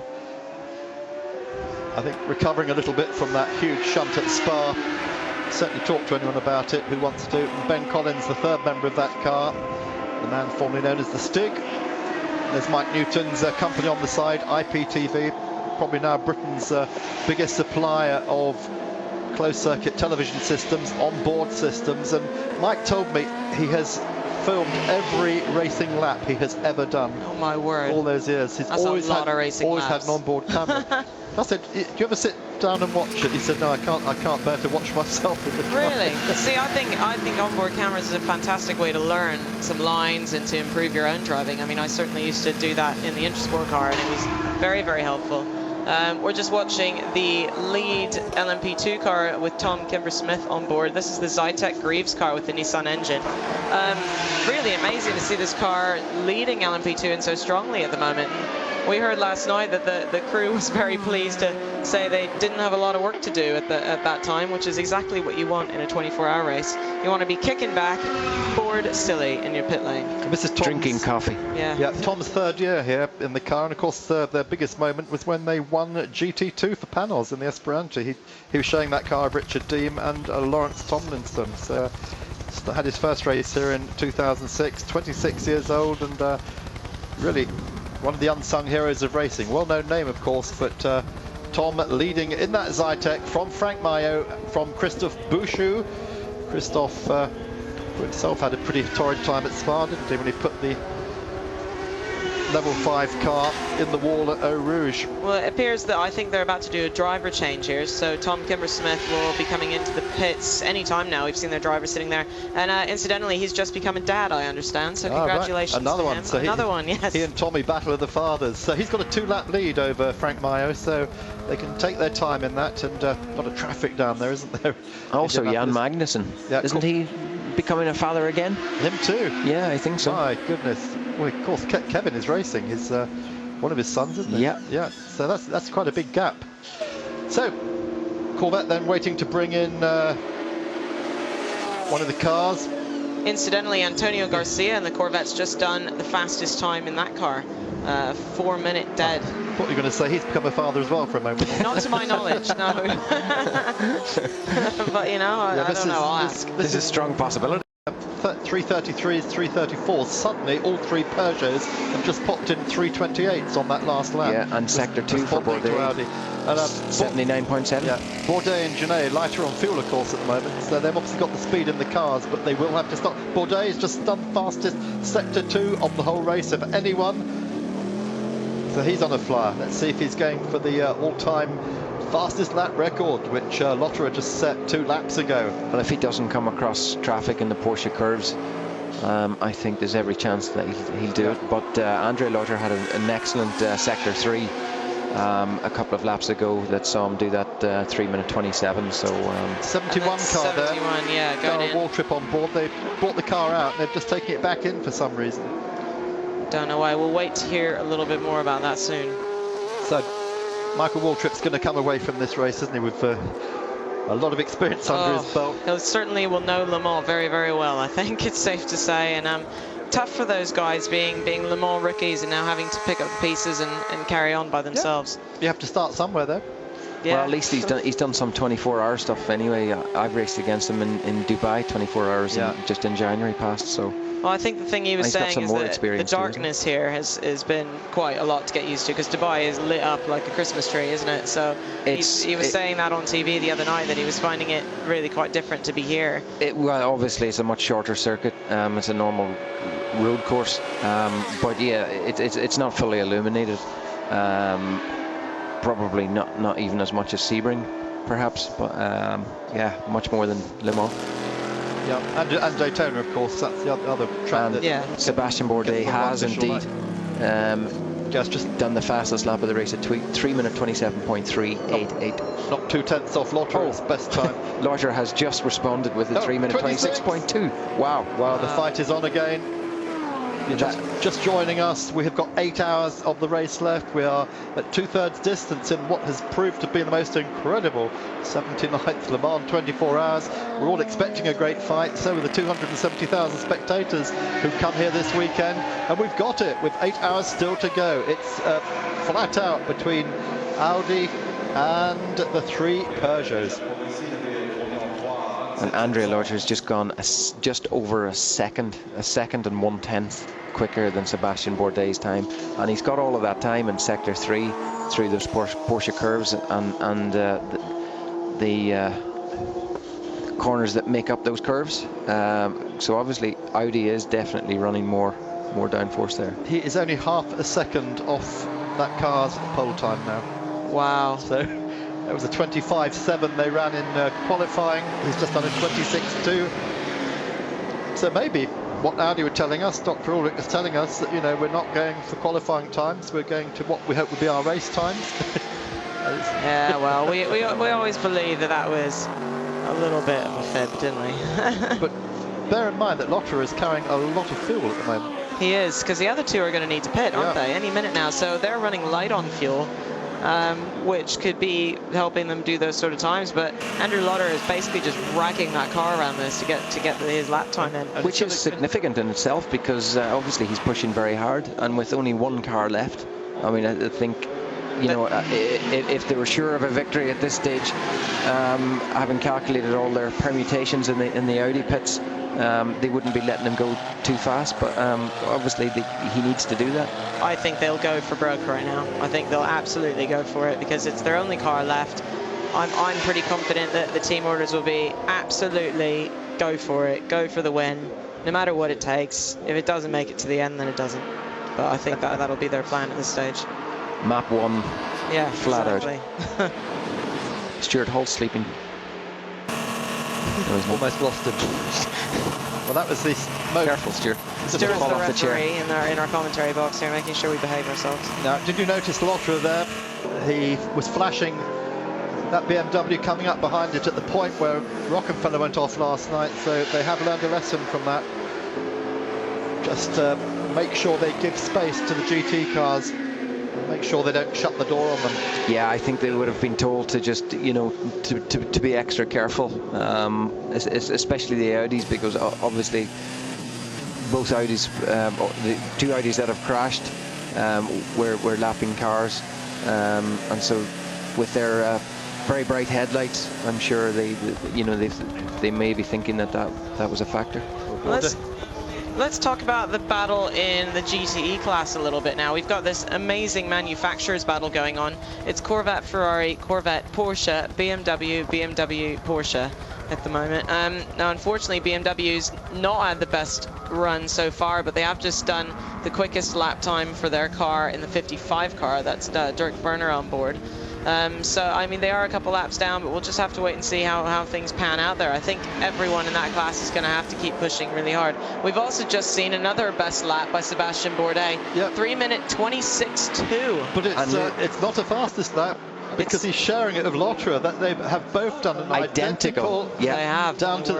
think, recovering a little bit from that huge shunt at Spa. Certainly talk to anyone about it who wants to. And Ben Collins, the third member of that car, the man formerly known as the Stig. There's Mike Newton's company on the side, IPTV, probably now Britain's biggest supplier of closed-circuit television systems, on-board systems. And Mike told me he has filmed every racing lap he has ever done. Oh my word! All those years, he's always had an on-board camera. I said, "Do you ever sit down and watch it?" He said, "No, I can't bear to watch myself in the car." Really? See, I think onboard cameras is a fantastic way to learn some lines and to improve your own driving. I mean, I certainly used to do that in the Intersport car, and it was very helpful. We're just watching the lead LMP2 car with Tom Kimber-Smith on board. This is the Zytek Greaves car with the Nissan engine. Really amazing to see this car leading LMP2 and so strongly at the moment. We heard last night that the crew was very pleased to say they didn't have a lot of work to do at that time, which is exactly what you want in a 24-hour race. You want to be kicking back, bored silly in your pit lane. And this is drinking coffee. Yeah, Tom's third year here in the car, and of course their biggest moment was when they won GT2 for Panos in the Esperanto. He was showing that car of Richard Deem and Lawrence Tomlinson. So had his first race here in 2006, 26 years old, and really one of the unsung heroes of racing. Well-known name, of course, but Tom leading in that Zytek from Frank Maillot, from Christophe Bouchou. Christophe himself had a pretty torrid time at Spa, didn't he, when he put the level 5 car in the wall at Eau Rouge. Well, it appears that I think they're about to do a driver change here, so Tom Kimber-Smith will be coming into the pits anytime now. We've seen their driver sitting there, and incidentally, he's just become a dad, I understand, so congratulations right. Another to one. him. So another one, yes. He and Tommy battle of the fathers. So he's got a 2-lap lead over Frank Maillot, so they can take their time in that, and a lot of traffic down there, isn't there? Also, Jan Magnussen. Yeah, isn't he becoming a father again? Him too? Yeah, I think so. My goodness. Well, of course, Kevin is racing. His one of his sons, isn't it? Yeah. Yeah. So that's quite a big gap. So Corvette then waiting to bring in one of the cars. Incidentally, Antonio Garcia and the Corvette's just done the fastest time in that car. 4-minute dead. I thought you were going to say he's become a father as well for a moment. Not to my knowledge, no. But you know, I don't know. I'll ask. This is a strong possibility. 333s, 334s. Suddenly, all 3 Peugeots have just popped in 328s on that last lap. Yeah, and sector 2 for Bourdais. 79.7. Yeah, Bourdais and Genet lighter on fuel, of course, at the moment. So they've obviously got the speed in the cars, but they will have to stop. Bourdais has just done fastest sector 2 of the whole race of anyone. So he's on a flyer. Let's see if he's going for the all-time fastest lap record, which Lotterer just set 2 laps ago. Well, if he doesn't come across traffic in the Porsche curves, I think there's every chance that he'll do it. But Andre Lotterer had an excellent sector 3 a couple of laps ago that saw him do that 3-minute 27. So 71 car 71, there. yeah, going in. Wall trip on board. They brought the car out and they're just taking it back in for some reason. Don't know why. We'll wait to hear a little bit more about that soon. So Michael Waltrip's going to come away from this race, isn't he, with a lot of experience under his belt. He certainly will know Le Mans very, very well, I think it's safe to say. And tough for those guys being Le Mans rookies and now having to pick up the pieces and carry on by themselves. Yeah. You have to start somewhere, though. Yeah. Well, at least he's done some 24-hour stuff anyway. I've raced against him in Dubai 24 hours just in January past, so. Well, I think the thing he was saying is that the darkness too, here has been quite a lot to get used to, because Dubai is lit up like a Christmas tree, isn't it? So he was saying that on TV the other night, that he was finding it really quite different to be here. Well, obviously it's a much shorter circuit. It's a normal road course, but yeah, it's not fully illuminated. Probably not even as much as Sebring, perhaps, but yeah, much more than Le Mans. Yeah, and Daytona, of course, that's the other track. Sebastian Bourdais has indeed just done the fastest lap of the race at 3 minute 27.388. Not 2/10 off Lotter's best time. Lotter has just responded with a 3 minute 26.2. Wow. Wow, the fight is on again. You're just joining us. We have got 8 hours of the race left. We are at 2/3 distance in what has proved to be the most incredible 79th Le Mans 24 hours. We're all expecting a great fight. So are the 270,000 spectators who come here this weekend. And we've got it with 8 hours still to go. It's flat out between Audi and the 3 Peugeots. And Andrea Lotter has just gone just over a second and 1/10 quicker than Sebastian Bourdais' time, and he's got all of that time in sector 3 through those Porsche curves and the corners that make up those curves. So obviously Audi is definitely running more downforce there. He is only half a second off that car's pole time now. Wow. So it was a 25.7 they ran in qualifying. He's just done a 26.2. So maybe what Audi were telling us, Dr. Ulrich was telling us, that, you know, we're not going for qualifying times, we're going to what we hope will be our race times. Yeah, well, we always believed that was a little bit of a fib, didn't we? But bear in mind that Lotter is carrying a lot of fuel at the moment. He is, because the other two are going to need to pit, aren't they? Any minute now. So they're running light on fuel, which could be helping them do those sort of times. But Andrew Lotter is basically just racking that car around this to get his lap time in. Which is significant in itself, because obviously he's pushing very hard, and with only one car left, I mean, I think, you know, if they were sure of a victory at this stage, having calculated all their permutations in the Audi pits, they wouldn't be letting him go too fast, but obviously he needs to do that. I think they'll go for broke right now. I think they'll absolutely go for it, because it's their only car left. I'm pretty confident that the team orders will be absolutely go for it, go for the win, no matter what it takes. If it doesn't make it to the end, then it doesn't. But I think that'll be their plan at this stage. Map 1, yeah, flat exactly. out. Stuart Hall's sleeping. Almost lost him. Well, that was the most... Careful, Stuart. Stuart's the referee in our commentary box here, making sure we behave ourselves. Now, did you notice Lotter there? He was flashing that BMW coming up behind it at the point where Rockefeller went off last night, so they have learned a lesson from that. Just make sure they give space to the GT cars. Make sure they don't shut the door on them. Yeah, I think they would have been told to just, you know, to be extra careful, especially the Audis, because obviously both Audis, the two Audis that have crashed, were lapping cars, and so with their very bright headlights, I'm sure they may be thinking that was a factor. Let's talk about the battle in the GTE class a little bit now. We've got this amazing manufacturers battle going on. It's Corvette, Ferrari, Corvette, Porsche, BMW, Porsche at the moment. Now, unfortunately, BMW's not had the best run so far, but they have just done the quickest lap time for their car in the 55 car. That's Dirk Berner on board. So, I mean, they are a couple laps down, but we'll just have to wait and see how things pan out there. I think everyone in that class is going to have to keep pushing really hard. We've also just seen another best lap by Sebastian Bourdais. Yep. 3 minute 26.2. But it's not a fastest lap, because he's sharing it with Lotter. That they have both done an identical. Yeah, they have down to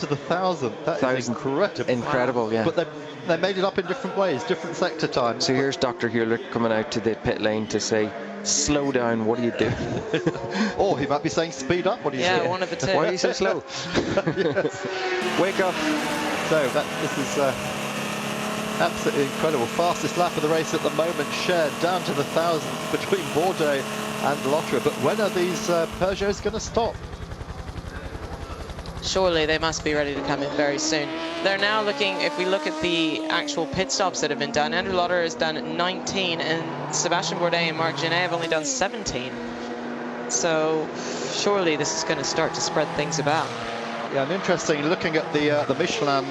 the 1,000. That is incredible. Incredible, wow. Yeah. But they made it up in different ways, different sector times. So here's Dr. Hewlett coming out to the pit lane to say, slow down, what do you do? Or he might be saying speed up. What do you say? Yeah, one of the two. Why are you so slow? Yes. Wake up. So this is absolutely incredible. Fastest lap of the race at the moment, shared down to the thousandth between Bourdais and Lotterer. But when are these Peugeots going to stop? Surely they must be ready to come in very soon. They're now looking, if we look at the actual pit stops that have been done, Andrew Lotterer has done 19 and Sebastian Bourdais and Marc Genet have only done 17. So surely this is going to start to spread things about. Yeah, and interesting, looking at the Michelin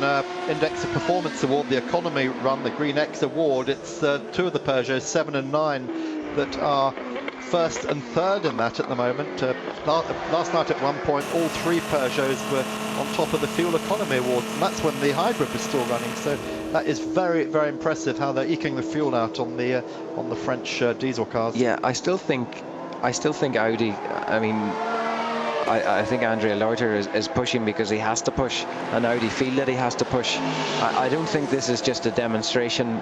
Index of Performance Award, the economy run, the Green X Award, it's two of the Peugeots, 7 and 9, that are first and third in that at the moment. Last night at one point, all three Peugeots were on top of the Fuel Economy Awards, and that's when the hybrid was still running. So that is very, very impressive how they're eking the fuel out on the French diesel cars. Yeah, I still think Audi. I mean, I think Andrea Lotterer is pushing because he has to push, and Audi feel that he has to push. I don't think this is just a demonstration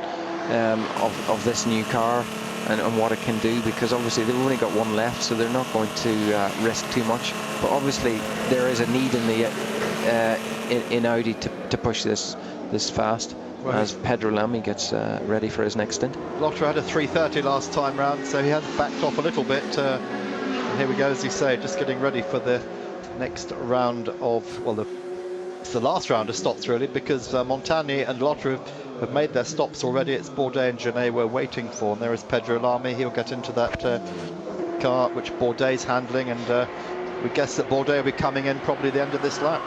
of this new car and what it can do, because obviously they've only got one left, so they're not going to risk too much. But obviously there is a need in the in Audi to push this fast. Right. As Pedro Lamy gets ready for his next stint. Lotterer had a 3:30 last time round, so he has backed off a little bit. And here we go, as you say, just getting ready for the next round of, well, it's the last round of stops really, because Montagny and Lotterer have made their stops already. It's Bourdais and Genet we're waiting for, and there is Pedro Lamy. He'll get into that car which Bourdais handling, and we guess that Bourdais will be coming in probably the end of this lap.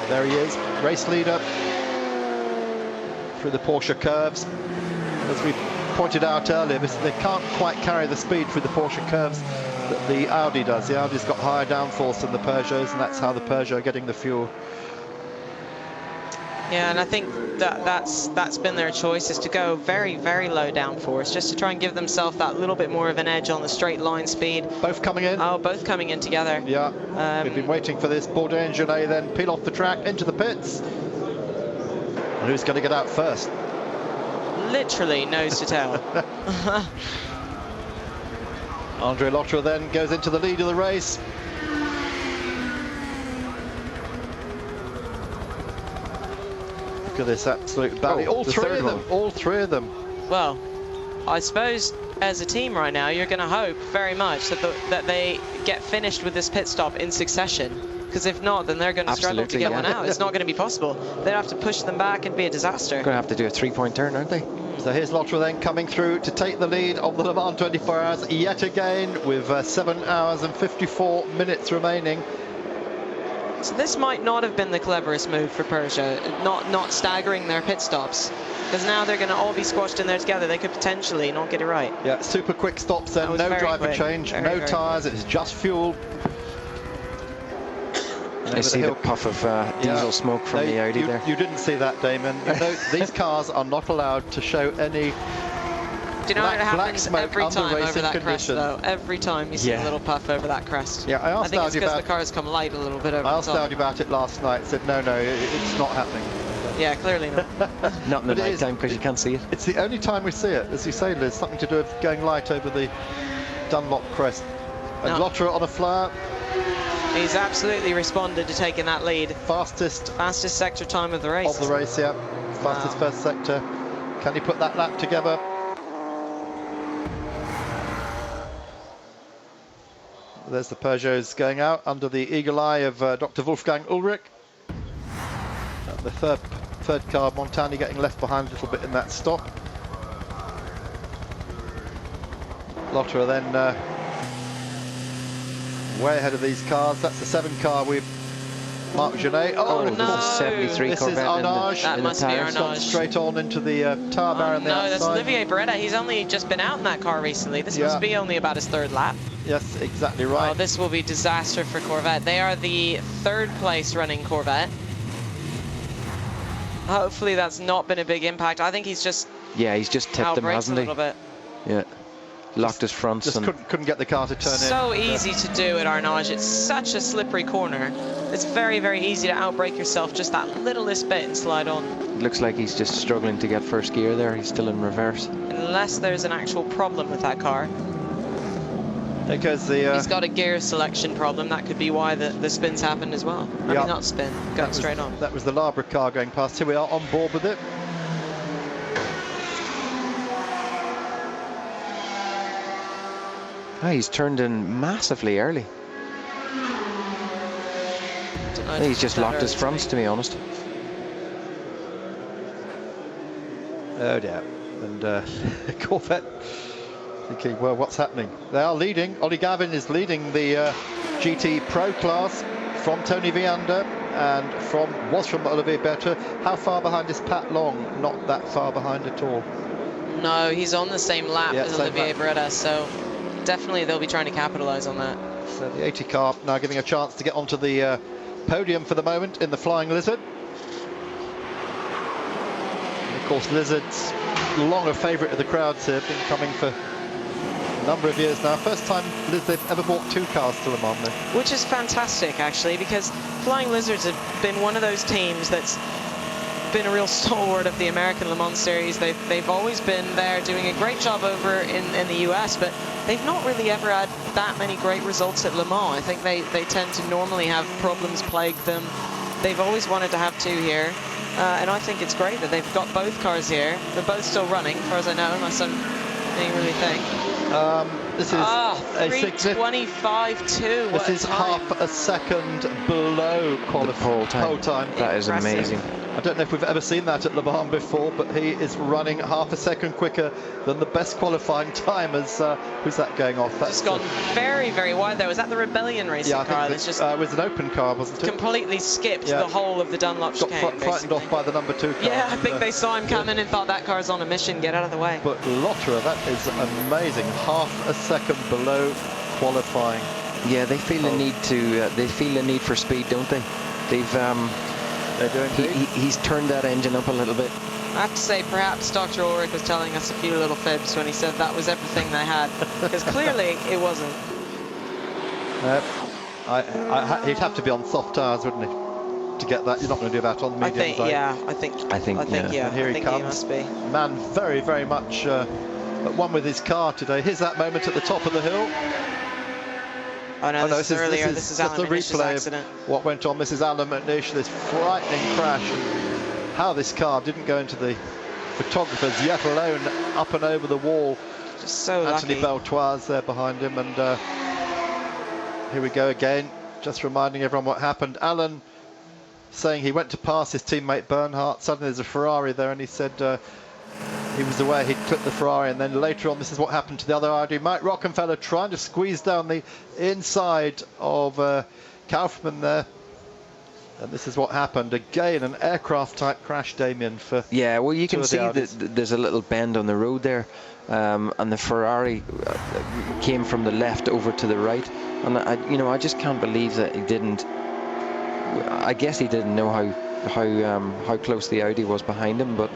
There he is, race leader through the Porsche curves. As we pointed out earlier, they can't quite carry the speed through the Porsche curves that the Audi does. The Audi's got higher downforce than the Peugeots, and that's how the Peugeot are getting the fuel. Yeah, and I think that's been their choice, is to go very, very low downforce, just to try and give themselves that little bit more of an edge on the straight line speed. Both coming in? Oh, both coming in together. Yeah, we've been waiting for this. Bourdais and Genet then peel off the track into the pits. And who's going to get out first? Literally nose to tail. Andrea Lotterer then goes into the lead of the race. Look at this absolute battle. All three of them. Well, I suppose as a team right now, you're going to hope very much that they get finished with this pit stop in succession. Because if not, then they're going to struggle to get one out. It's not going to be possible. They'd have to push them back and be a disaster. Going to have to do a 3-point turn, aren't they? So here's Lotterer then coming through to take the lead of the Le Mans 24 Hours yet again, with 7 hours and 54 minutes remaining. So this might not have been the cleverest move for Peugeot, not staggering their pit stops. Because now they're going to all be squashed in there together. They could potentially not get it right. Yeah, super quick stops then, no driver change, no tyres, it's just fuel. I see the puff of diesel smoke from the Audi there. You didn't see that, Damon. You know, these cars are not allowed to show any Do you know what happens every time over that condition. crest, though? Every time you see a little puff over that crest. Yeah, I think it's because the cars come light a little bit over the top. I asked Audi about it last night, said no, it's not happening. Yeah, clearly not. Not in the night time, because you can't see it. It's the only time we see it. As you say, Liz, something to do with going light over the Dunlop crest. And Lotterer on a flyer. He's absolutely responded to taking that lead. Fastest sector time of the race. Of the race, yeah. Fastest first sector. Can he put that lap together? There's the Peugeots going out under the eagle eye of Dr. Wolfgang Ulrich. The third car, Montagny, getting left behind a little bit in that stop. Lotterer then way ahead of these cars. That's the 7 car with Marc Genet. Oh no! This is 73 this Corvette is Arnage. That must be Arnage. Gone straight on into the tyre barrier on the outside. No, that's Olivier Beretta. He's only just been out in that car recently. This must be only about his 3rd lap. Yes, exactly right. Oh, this will be disaster for Corvette. They are the 3rd place running Corvette. Hopefully that's not been a big impact. I think he's just he's just tipped him, hasn't he? a little bit. Yeah. Locked his fronts. Just couldn't get the car to turn in. So easy to do at Arnage. It's such a slippery corner. It's very, very easy to outbrake yourself just that littlest bit and slide on. It looks like he's just struggling to get first gear there. He's still in reverse. Unless there's an actual problem with that car. There goes the... He's got a gear selection problem. That could be why the spins happened as well. I mean, not spin, going straight on. That was the Labra car going past. Here we are on board with it. Oh, he's turned in massively early. I think he's just locked his fronts, to be honest. Oh dear. And Corvette thinking, well, what's happening? They are leading. Ollie Gavin is leading the GT Pro class from Tony Viander and was from Olivier Berthe. How far behind is Pat Long? Not that far behind at all. No, he's on the same lap as Olivier Berthe, so definitely they'll be trying to capitalize on that. So the 80 car now getting a chance to get onto the podium for the moment in the Flying Lizard. And of course, Lizard's long a favourite of the crowds here, been coming for a number of years now. First time they've ever bought 2 cars to Le Mans there. Which is fantastic, actually, because Flying Lizards have been one of those teams that's been a real stalwart of the American Le Mans series. They've always been there doing a great job over in the US, but they've not really ever had that many great results at Le Mans. I think they tend to normally have problems plague them. They've always wanted to have 2 here. And I think it's great that they've got both cars here. They're both still running, as far as I know, unless I'm being really think. This is 3:25.2. This is half a second below pole time. That is amazing. I don't know if we've ever seen that at Le Mans before, but he is running half a second quicker than the best qualifying time. As who's that going off? That's gone very, very wide there. Was that the Rebellion racing car? That's just it was an open car, wasn't it? Completely skipped the whole of the Dunlop chicane. Got frightened off by the number 2 car. Yeah, I think they saw him coming and thought that car's on a mission. Get out of the way. But Lotterer, that is amazing. Half a second below qualifying. Yeah, they feel the need to. They feel the need for speed, don't they? They do indeed. He's turned that engine up a little bit. I have to say, perhaps Dr. Ulrich was telling us a few little fibs when he said that was everything they had, because clearly it wasn't. He'd have to be on soft tyres, wouldn't he, to get that? You're not going to do that on medium. I think And here he comes. He must be. Man, very, very much at one with his car today. Here's that moment at the top of the hill. Oh no, this is earlier. This is Alan McNish's accident. What went on. This is Alan McNish, this frightening crash, and how this car didn't go into the photographers, yet alone up and over the wall. Just so Anthony Beltoise there behind him, and here we go again, just reminding everyone what happened. Alan saying he went to pass his teammate Bernhardt. Suddenly there's a Ferrari there, and he said he was aware he'd clipped the Ferrari, and then later on this is what happened to the other Audi. Mike Rockenfeller trying to squeeze down the inside of Kaufmann there, and this is what happened. Again, an aircraft type crash, Damien, for well, you can see that there's a little bend on the road there, and the Ferrari came from the left over to the right, and I just can't believe that he didn't. I guess he didn't know how close the Audi was behind him, but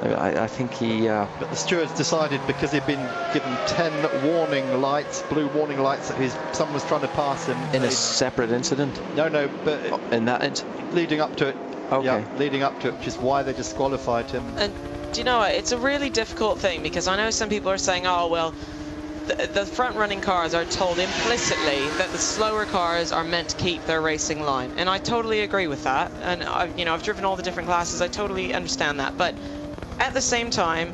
I think he... But the stewards decided, because he'd been given 10 warning lights, blue warning lights, that someone was trying to pass him. In a separate incident? No, but... In that incident? Leading up to it. Okay. Yeah, leading up to it, which is why they disqualified him. And do you know what? It's a really difficult thing, because I know some people are saying, oh, well, the front-running cars are told implicitly that the slower cars are meant to keep their racing line. And I totally agree with that. And, I've driven all the different classes. I totally understand that. But at the same time,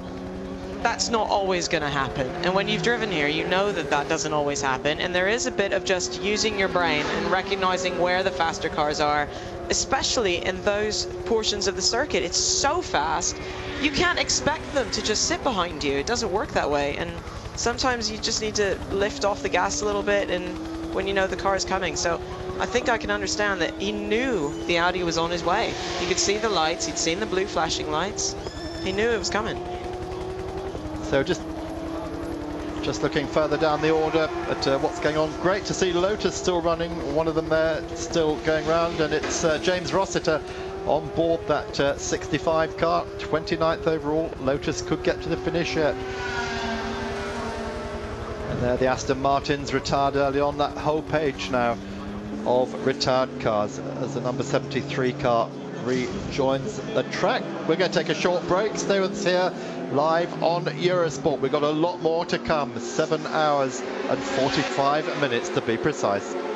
that's not always going to happen. And when you've driven here, you know that doesn't always happen. And there is a bit of just using your brain and recognizing where the faster cars are, especially in those portions of the circuit. It's so fast, you can't expect them to just sit behind you. It doesn't work that way. And sometimes you just need to lift off the gas a little bit, and when you know the car is coming. So I think I can understand that he knew the Audi was on his way. He could see the lights, he'd seen the blue flashing lights. He knew it was coming. So just looking further down the order at what's going on. Great to see Lotus still running, one of them there still going round, and it's James Rossiter on board that 65 car, 29th overall. Lotus could get to the finish yet. And there the Aston Martins retired early on. That whole page now of retired cars as the number 73 car rejoins the track. We're going to take a short break. Stay with us here live on Eurosport. We've got a lot more to come. 7 hours and 45 minutes to be precise.